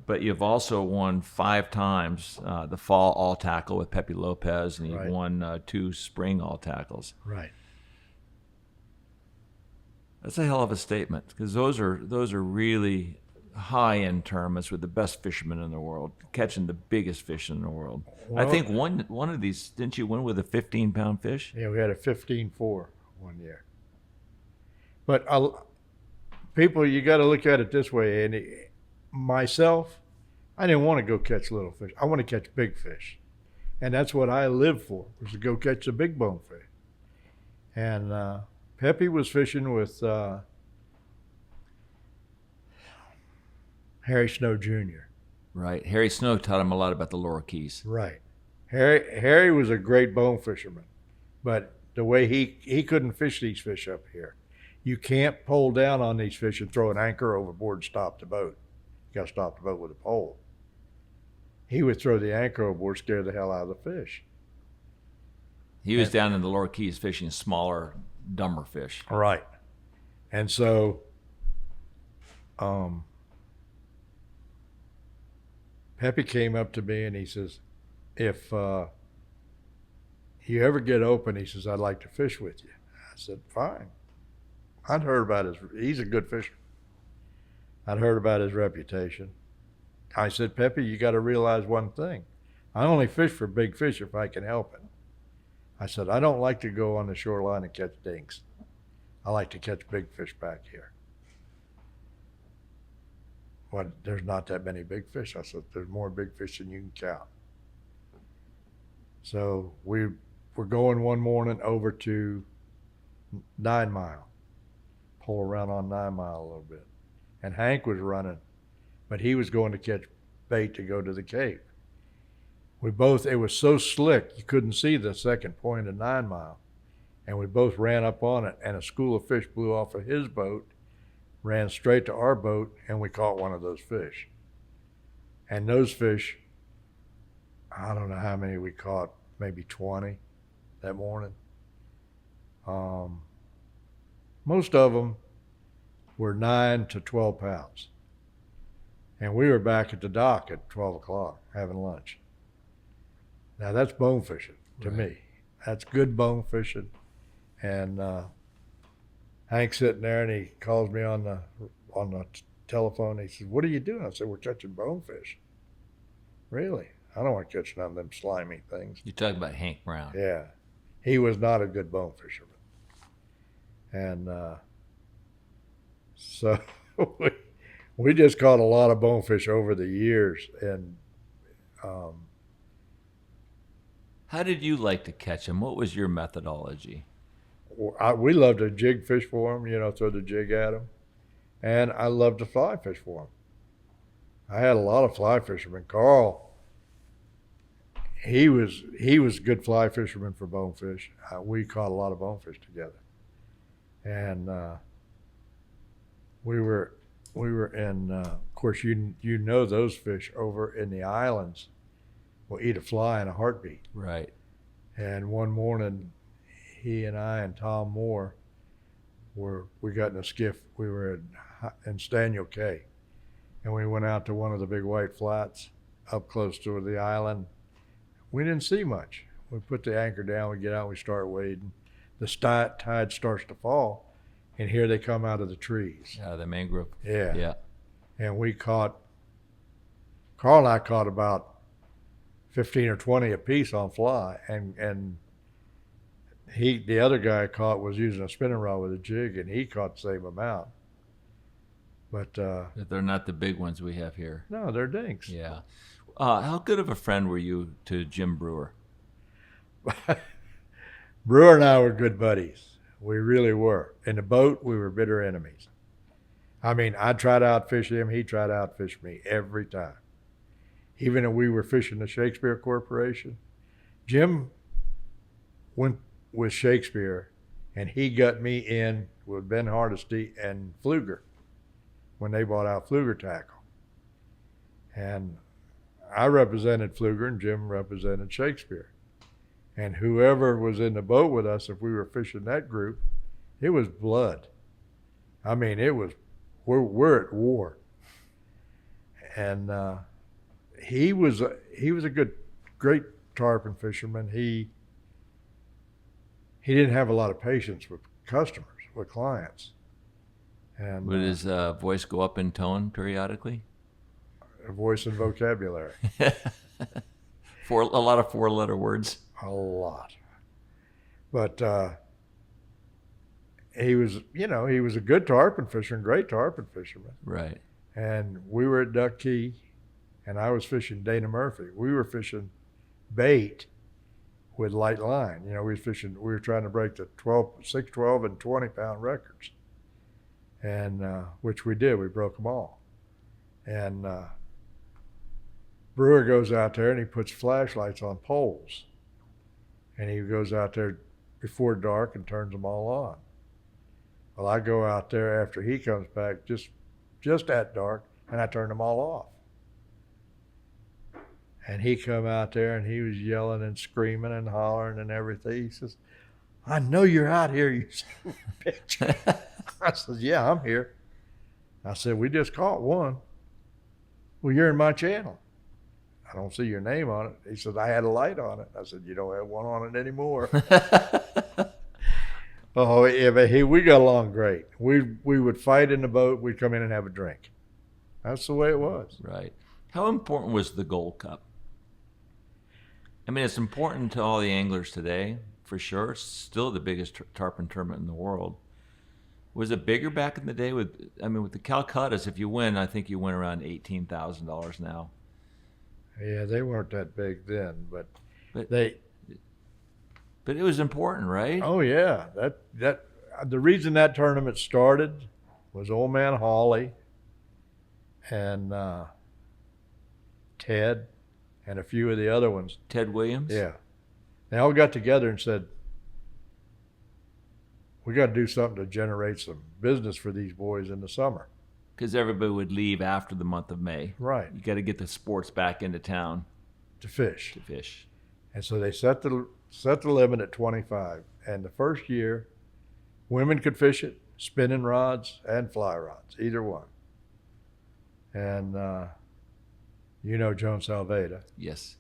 But you've also won 5 times the fall all tackle with Pepe Lopez, and you've Right. won 2 spring all tackles. Right. That's a hell of a statement, because those are really high-end tournaments with the best fishermen in the world, catching the biggest fish in the world. Well, I think one of these, didn't you win with a 15-pound fish? Yeah, we had a 15-4 one year. But people, you got to look at it this way. And myself, I didn't want to go catch little fish. I want to catch big fish. And that's what I lived for, was to go catch the big bone fish. And Pepe was fishing with Harry Snow Jr. Right. Harry Snow taught him a lot about the Lower Keys. Right. Harry was a great bone fisherman, but the way he couldn't fish these fish up here. You can't pull down on these fish and throw an anchor overboard and stop the boat. You got to stop the boat with a pole. He would throw the anchor overboard, scare the hell out of the fish. He was down in the lower keys fishing smaller, dumber fish. Right. And so Pepe came up to me and he says, if you ever get open, he says, I'd like to fish with you. I said, fine. I'd heard about he's a good fisherman. I'd heard about his reputation. I said, Pepe, you got to realize one thing. I only fish for big fish if I can help it. I said, I don't like to go on the shoreline and catch dinks. I like to catch big fish back here. Well, there's not that many big fish. I said, there's more big fish than you can count. So we were going one morning over to 9 Mile, pull around on 9 Mile a little bit. And Hank was running, but he was going to catch bait to go to the Cape. It was so slick, you couldn't see the second point of 9 Mile. And we both ran up on it, and a school of fish blew off of his boat, ran straight to our boat, and we caught one of those fish. And those fish, I don't know how many we caught, maybe 20 that morning. Most of them were 9 to 12 pounds. And we were back at the dock at 12 o'clock having lunch. Now that's bone fishing to me. That's good bone fishing. And Hank's sitting there and he calls me on the telephone. He says, what are you doing? I said, we're catching bonefish. Really? I don't want to catch none of them slimy things. You're talking about Hank Brown. Yeah. He was not a good bone fisherman. And so we just caught a lot of bonefish over the years. And how did you like to catch them? What was your methodology? We loved to jig fish for them, throw the jig at them. And I loved to fly fish for them. I had a lot of fly fishermen. Carl, he was a good fly fisherman for bonefish. We caught a lot of bonefish together. And we were in, of course, you know those fish over in the islands will eat a fly in a heartbeat. Right. And one morning, he and I and Tom Moore we got in a skiff. We were in Staniel Cay, and we went out to one of the big white flats up close to the island. We didn't see much. We put the anchor down, we get out, we start wading. The tide starts to fall, and here they come out of the trees. Yeah, the mangrove. Yeah. Yeah. And Carl and I caught about 15 or 20 apiece on fly, and the other guy was using a spinning rod with a jig, and he caught the same amount. But they're not the big ones we have here. No, they're dinks. Yeah. How good of a friend were you to Jim Brewer? Brewer and I were good buddies. We really were. In the boat, we were bitter enemies. I mean, I tried to outfish him. He tried to outfish me every time. Even if we were fishing the Shakespeare Corporation, Jim went with Shakespeare, and he got me in with Ben Hardesty and Pfluger when they bought out Pfluger tackle. And I represented Pfluger, and Jim represented Shakespeare. And whoever was in the boat with us, if we were fishing that group, it was blood. I mean, we're at war. And he was a great tarpon fisherman. He didn't have a lot of patience with customers, with clients. And would his voice go up in tone periodically? Voice and vocabulary. A lot of 4-letter words. A lot. But he was a good tarpon fisherman, great tarpon fisherman. Right. And we were at Duck Key, and I was fishing Dana Murphy. We were fishing bait with light line. We were trying to break the 6, 12, and 20-pound records. And which we did. We broke them all. And Brewer goes out there and he puts flashlights on poles. And he goes out there before dark and turns them all on. Well, I go out there after he comes back just at dark, and I turn them all off. And he come out there and he was yelling and screaming and hollering and everything. He says, "I know you're out here, you son of a bitch." I said, "Yeah, I'm here." I said, "We just caught one." "Well, you're in my channel." "I don't see your name on it." He said, "I had a light on it." I said, "You don't have one on it anymore." Oh, yeah, but we got along great. We would fight in the boat. We'd come in and have a drink. That's the way it was. Right. How important was the Gold Cup? I mean, it's important to all the anglers today, for sure. It's still the biggest tarpon tournament in the world. Was it bigger back in the day? With the Calcuttas, if you win, I think you win around $18,000 now. Yeah, they weren't that big then, but it was important, right? Oh yeah, that the reason that tournament started was old man Hawley and Ted and a few of the other ones. Ted Williams? Yeah. They all got together and said, "We got to do something to generate some business for these boys in the summer." Because everybody would leave after the month of May. Right. You got to get the sports back into town. To fish. And so they set the limit at 25. And the first year, women could fish it, spinning rods and fly rods, either one. And Joan Salveda. Yes.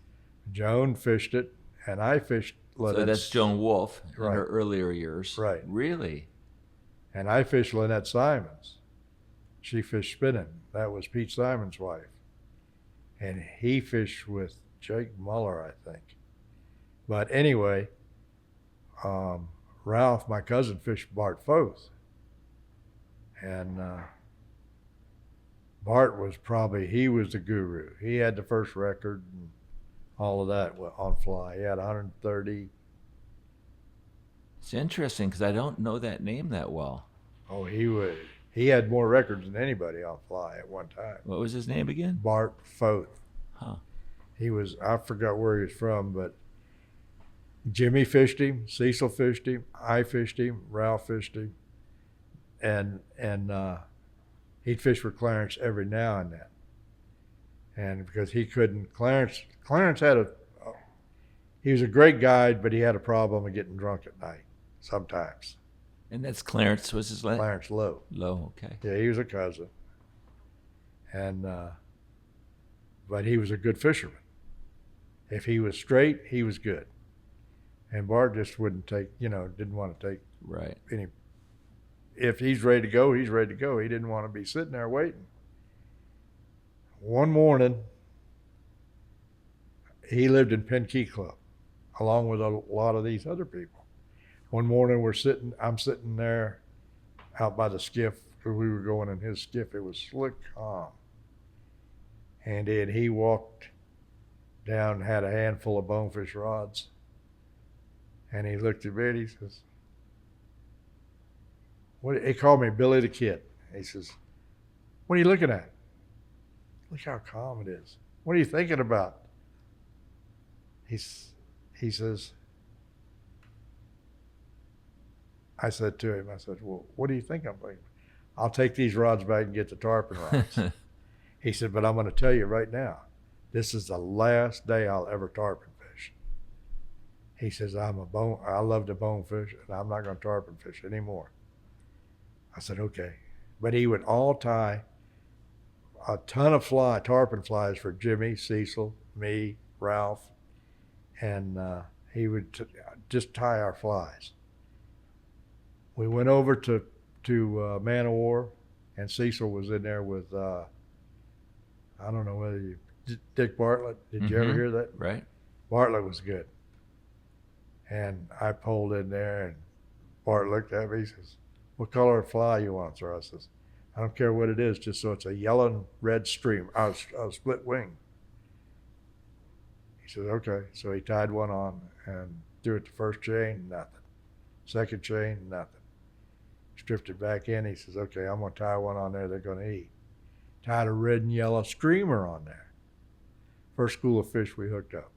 Joan fished it, and I fished Lynette's. So that's Joan Wolfe in Right. her earlier years. Right. Really? And I fished Lynette Simons. She fished spinning. That was Pete Simon's wife. And he fished with Jake Muller, I think. But anyway, Ralph, my cousin, fished Bart Foth. And Bart was he was the guru. He had the first record and all of that on fly. He had 130. It's interesting because I don't know that name that well. Oh, he had more records than anybody on fly at one time. What was his name again? Bart Foth. Huh. I forgot where he was from, but Jimmy fished him, Cecil fished him, I fished him, Ralph fished him, and he'd fish for Clarence every now and then. And because he couldn't, Clarence had he was a great guide, but he had a problem of getting drunk at night sometimes. And that's Clarence, was his name? Clarence Lowe. Lowe, okay. Yeah, he was a cousin. And, but he was a good fisherman. If he was straight, he was good. And Bart just wouldn't take, didn't want to take right. any. If he's ready to go, he's ready to go. He didn't want to be sitting there waiting. One morning, he lived in Penn Key Club, along with a lot of these other people. One morning I'm sitting there out by the skiff, because we were going in his skiff. It was slick calm. And then he walked down and had a handful of bonefish rods. And he looked at me and he says, he called me Billy the Kid. He says, "What are you looking at?" "Look how calm it is. What are you thinking about?" He says, I said to him, "Well, what do you think I'm thinking?" "I'll take these rods back and get the tarpon rods." He said, "But I'm going to tell you right now, this is the last day I'll ever tarpon fish." He says, I love to bone fish, and I'm not going to tarpon fish anymore. I said, "Okay." But he would all tie a ton of tarpon flies for Jimmy, Cecil, me, Ralph, and he would just tie our flies. We went over to Man o' War, and Cecil was in there with, I don't know whether Dick Bartlett. Did you ever hear that? Right. Bartlett was good. And I pulled in there, and Bart looked at me. He says, "What color of fly you want, sir?" I says, "I don't care what it is, just so it's a yellow and red stream, a split wing." He says, "Okay." So he tied one on and threw it the first chain, nothing. Second chain, nothing. Stripped it back in. He says, "Okay, I'm going to tie one on there they're going to eat." Tied a red and yellow streamer on there. First school of fish we hooked up.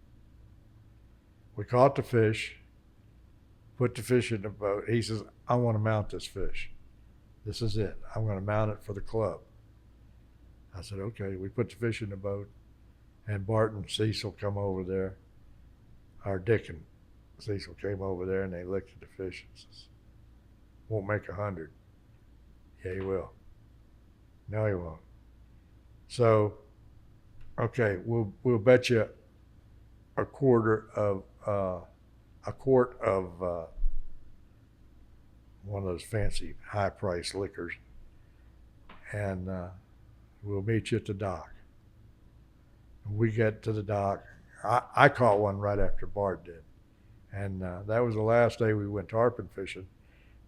We caught the fish, put the fish in the boat. He says, I want to mount this fish. This is it. I'm going to mount it for the club. I said, okay. We put the fish in the boat, and Bart and Cecil come over there. Our Dick and Cecil came over there, and they looked at the fish and says, won't make 100. Yeah, he will. No, he won't. So, okay, we'll bet you a quart of one of those fancy high-priced liquors, and we'll meet you at the dock. When we get to the dock, I caught one right after Bart did, and that was the last day we went tarpon fishing.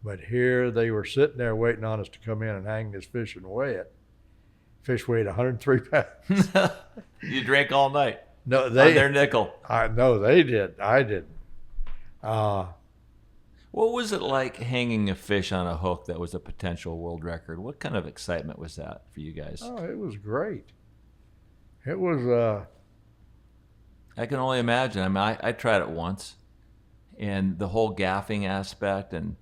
But here they were sitting there waiting on us to come in and hang this fish and weigh it. Fish weighed 103 pounds. You drank all night. No, on their nickel. No, they did. I didn't. What was it like hanging a fish on a hook that was a potential world record? What kind of excitement was that for you guys? Oh, it was great. It was. I can only imagine. I mean, I tried it once, and the whole gaffing aspect and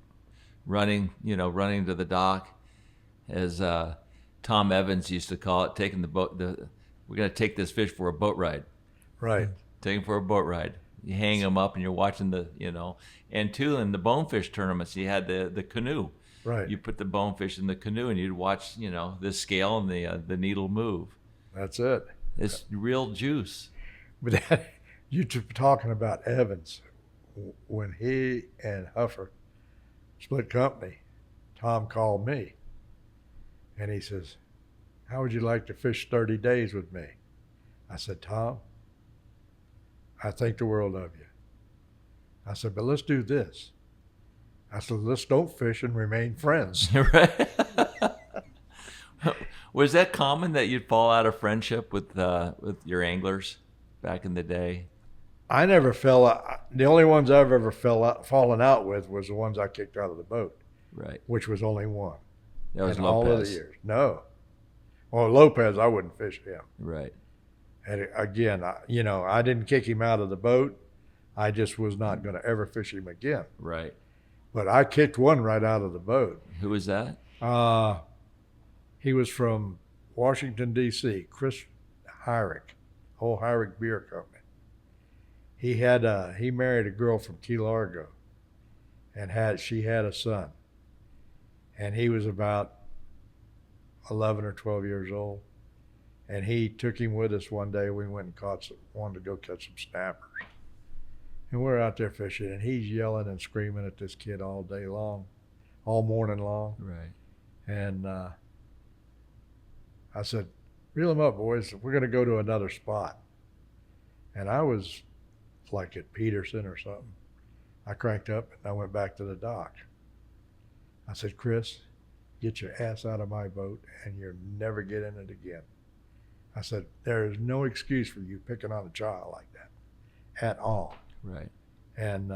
running to the dock, as Tom Evans used to call it, taking the boat. We're going to take this fish for a boat ride. Right. Take him for a boat ride. You hang him up, and you're watching and too in the bonefish tournaments, you had the canoe. Right. You put the bonefish in the canoe, and you'd watch, the scale and the needle move. That's it. It's real juice. But you talking about Evans, when he and Huffer split company, Tom called me, and he says, how would you like to fish 30 days with me? I said, Tom, I think the world of you. I said, but let's do this. I said, let's don't fish and remain friends. Right. Was that common that you'd fall out of friendship with your anglers back in the day? I never fell out. The only ones I've ever fallen out with was the ones I kicked out of the boat. Right. Which was only one. That was in Lopez. all of the years. No. Well, Lopez, I wouldn't fish him. Right. And again, I didn't kick him out of the boat. I just was not going to ever fish him again. Right. But I kicked one right out of the boat. Who was that? He was from Washington, D.C., Chris Hyrick, whole Hyrick Beer Company. He married a girl from Key Largo, and she had a son. And he was about 11 or 12 years old. And he took him with us one day. We went and wanted to go catch some snappers. And we're out there fishing, and he's yelling and screaming at this kid all day long, all morning long. Right. And I said, reel him up, boys. We're going to go to another spot. And I was like at Peterson or something. I cranked up, and I went back to the dock. I said, Chris, get your ass out of my boat, and you'll never get in it again. I said, there is no excuse for you picking on a child like that at all. Right. And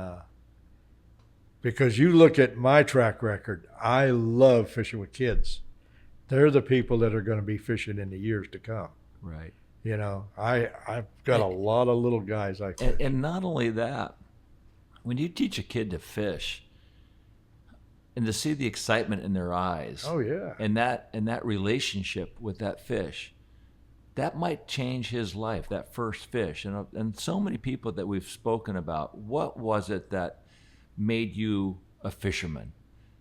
because you look at my track record, I love fishing with kids. They're the people that are going to be fishing in the years to come. Right. I've got a lot of little guys I fish. And not only that, when you teach a kid to fish, and to see the excitement in their eyes. Oh yeah. And that relationship with that fish, that might change his life, that first fish. And so many people that we've spoken about, what was it that made you a fisherman?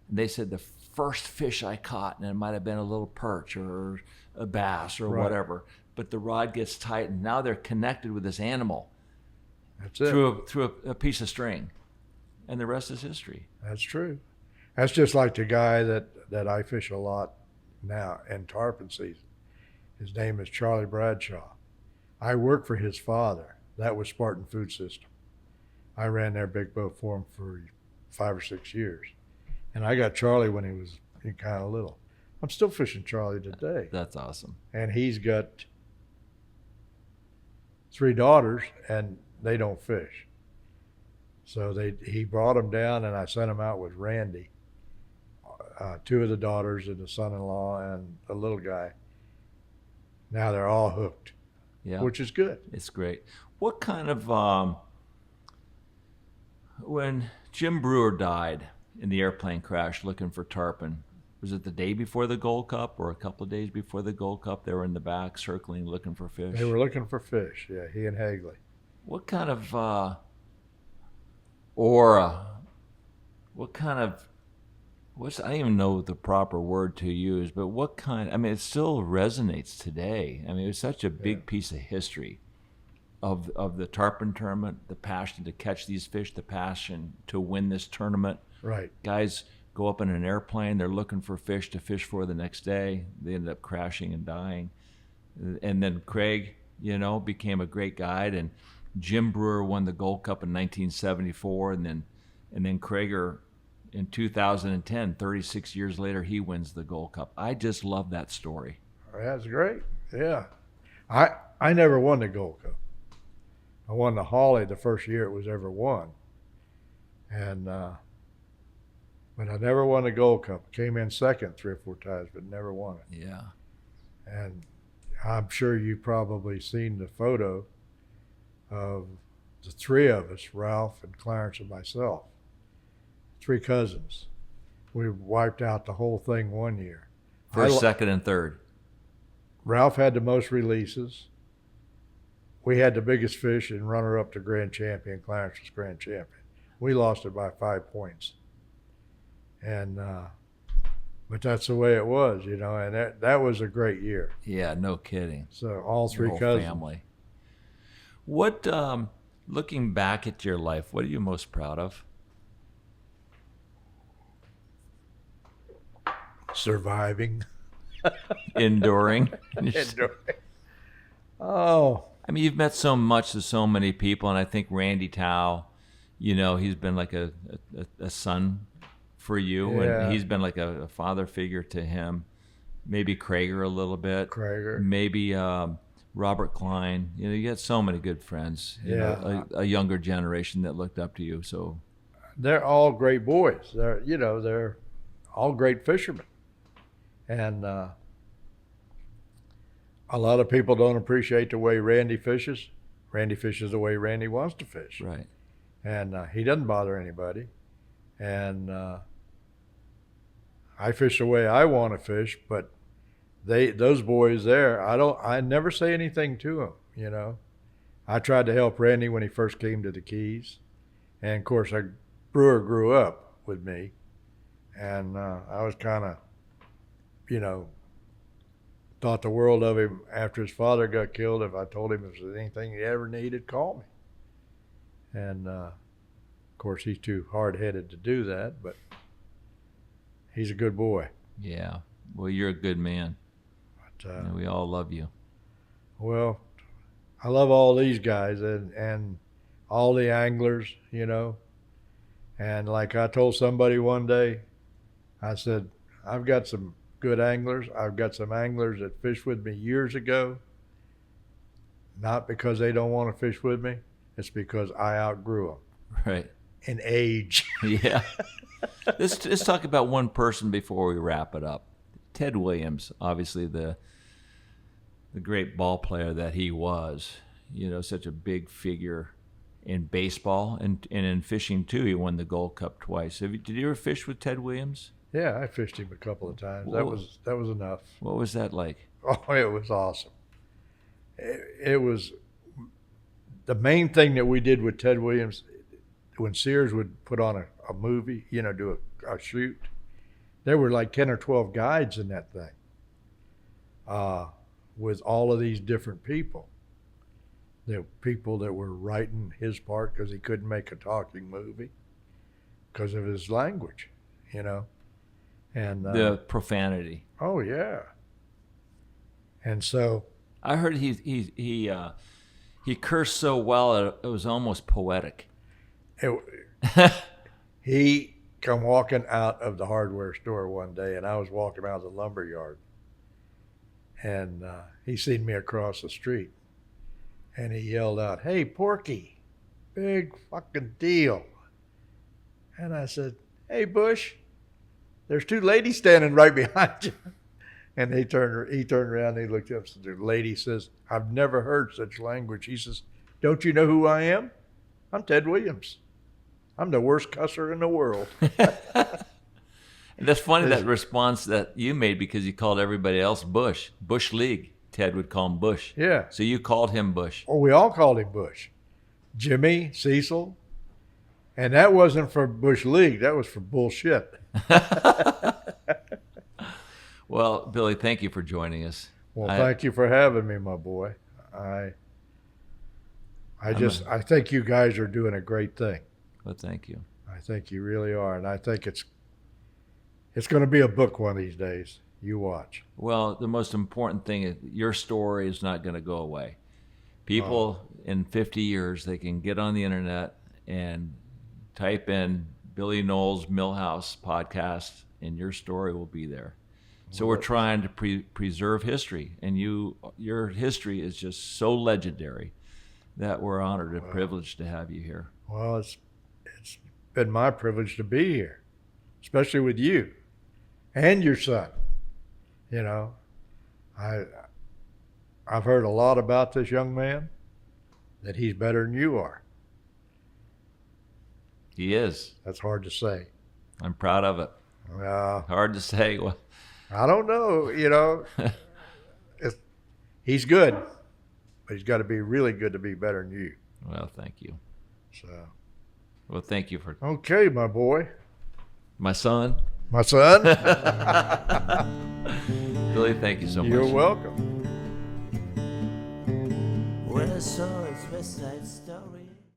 And they said the first fish I caught, and it might have been a little perch or a bass or whatever, but the rod gets tight, and now they're connected with this animal. That's it. Through a piece of string. And the rest is history. That's true. That's just like the guy that I fish a lot now in tarpon season. His name is Charlie Bradshaw. I worked for his father. That was Spartan Food System. I ran their big boat for him for 5 or 6 years. And I got Charlie when he was kind of little. I'm still fishing Charlie today. That's awesome. And he's got 3 daughters, and they don't fish. So he brought them down, and I sent them out with Randy, 2 of the daughters and the son-in-law and the little guy. Now they're all hooked, which is good. It's great. What kind of, when Jim Brewer died in the airplane crash looking for tarpon. Was it the day before the Gold Cup or a couple of days before the Gold Cup? They were in the back circling, looking for fish. They were looking for fish. Yeah, he and Hagley. What kind of aura? What kind of I don't even know the proper word to use, but what kind? I mean, it still resonates today. I mean, it's such a big piece of history of the tarpon tournament, the passion to catch these fish, the passion to win this tournament. Right. Guys go up in an airplane, they're looking for fish to fish for the next day. They end up crashing and dying. And then Craig, became a great guide, and Jim Brewer won the Gold Cup in 1974, and then Krager in 2010, 36 years later, he wins the Gold Cup. I just love that story. That's great. Yeah. I never won the Gold Cup. I won the Holly the first year it was ever won. And but I never won the Gold Cup. Came in second 3 or 4 times, but never won it. Yeah. And I'm sure you've probably seen the photo of the 3 of us, Ralph and Clarence and myself. 3 cousins. We wiped out the whole thing one year. First, second, and third. Ralph had the most releases. We had the biggest fish and runner-up to grand champion. Clarence was grand champion. We lost it by 5 points. And but that's the way it was, and that was a great year. Yeah, no kidding. So all 3 whole cousins. Family. What, looking back at your life, what are you most proud of? Surviving. Enduring. Oh. I mean, you've met so much to so many people, and I think Randy Tao, he's been like a son for you, Yeah. and he's been like a father figure to him. Maybe Krager a little bit. Krager. Maybe Robert Klein. You got so many good friends. A younger generation that looked up to you. So they're all great boys. They're all great fishermen. And a lot of people don't appreciate the way Randy fishes. Randy fishes the way Randy wants to fish. Right. And he doesn't bother anybody. And I fish the way I want to fish, but those boys there, I never say anything to them, I tried to help Randy when he first came to the Keys. And of course, Brewer grew up with me. And I was kind of, thought the world of him after his father got killed. If I told him if there's anything he ever needed, call me. And of course, he's too hard-headed to do that, but he's a good boy. Yeah. Well, you're a good man. But, we all love you. Well, I love all these guys and all the anglers, And like I told somebody one day, I said, I've got some good anglers. I've got some anglers that fished with me years ago. Not because they don't want to fish with me. It's because I outgrew them. Right. In age. Yeah. Let's talk about one person before we wrap it up. Ted Williams, obviously the great ball player that he was. Such a big figure in baseball and in fishing too. He won the Gold Cup twice. Did you ever fish with Ted Williams? Yeah, I fished him a couple of times. That was enough. What was that like? Oh, it was awesome. It was the main thing that we did with Ted Williams. When Sears would put on a movie, do a shoot, there were like 10 or 12 guides in that thing with all of these different people. There were people that were writing his part because he couldn't make a talking movie because of his language, And the profanity. Oh, yeah. And so I heard he cursed so well it was almost poetic. He come walking out of the hardware store one day, and I was walking out of the lumber yard, and he seen me across the street, and he yelled out, "Hey, Porky, big fucking deal." And I said, "Hey, Bush, there's 2 ladies standing right behind you." And he turned around, and he looked up, and the lady says, "I've never heard such language." He says, "Don't you know who I am? I'm Ted Williams." I'm the worst cusser in the world. And that's funny, that response that you made, because you called everybody else Bush. Bush League. Ted would call him Bush. Yeah. So you called him Bush. Oh, we all called him Bush. Jimmy, Cecil. And that wasn't for Bush League. That was for bullshit. Well, Billy, thank you for joining us. Well, thank you for having me, my boy. I think you guys are doing a great thing. Well, thank you. I think you really are. And I think it's going to be a book one of these days. You watch. Well, the most important thing is your story is not going to go away. People in 50 years, they can get on the internet and type in Billy Knowles Millhouse podcast, and your story will be there. So we're trying to preserve history, and your history is just so legendary that we're honored and privileged to have you here. Well, it's been my privilege to be here, especially with you and your son. You know, I've heard a lot about this young man, that he's better than you are. He is. That's hard to say. I'm proud of it. Hard to say. Well, I don't know. You know, he's good, but he's got to be really good to be better than you. Well, thank you. So. Well, thank you for. Okay, my boy. My son. My son. Billy, thank you so much. You're welcome. When I saw his West Side Story.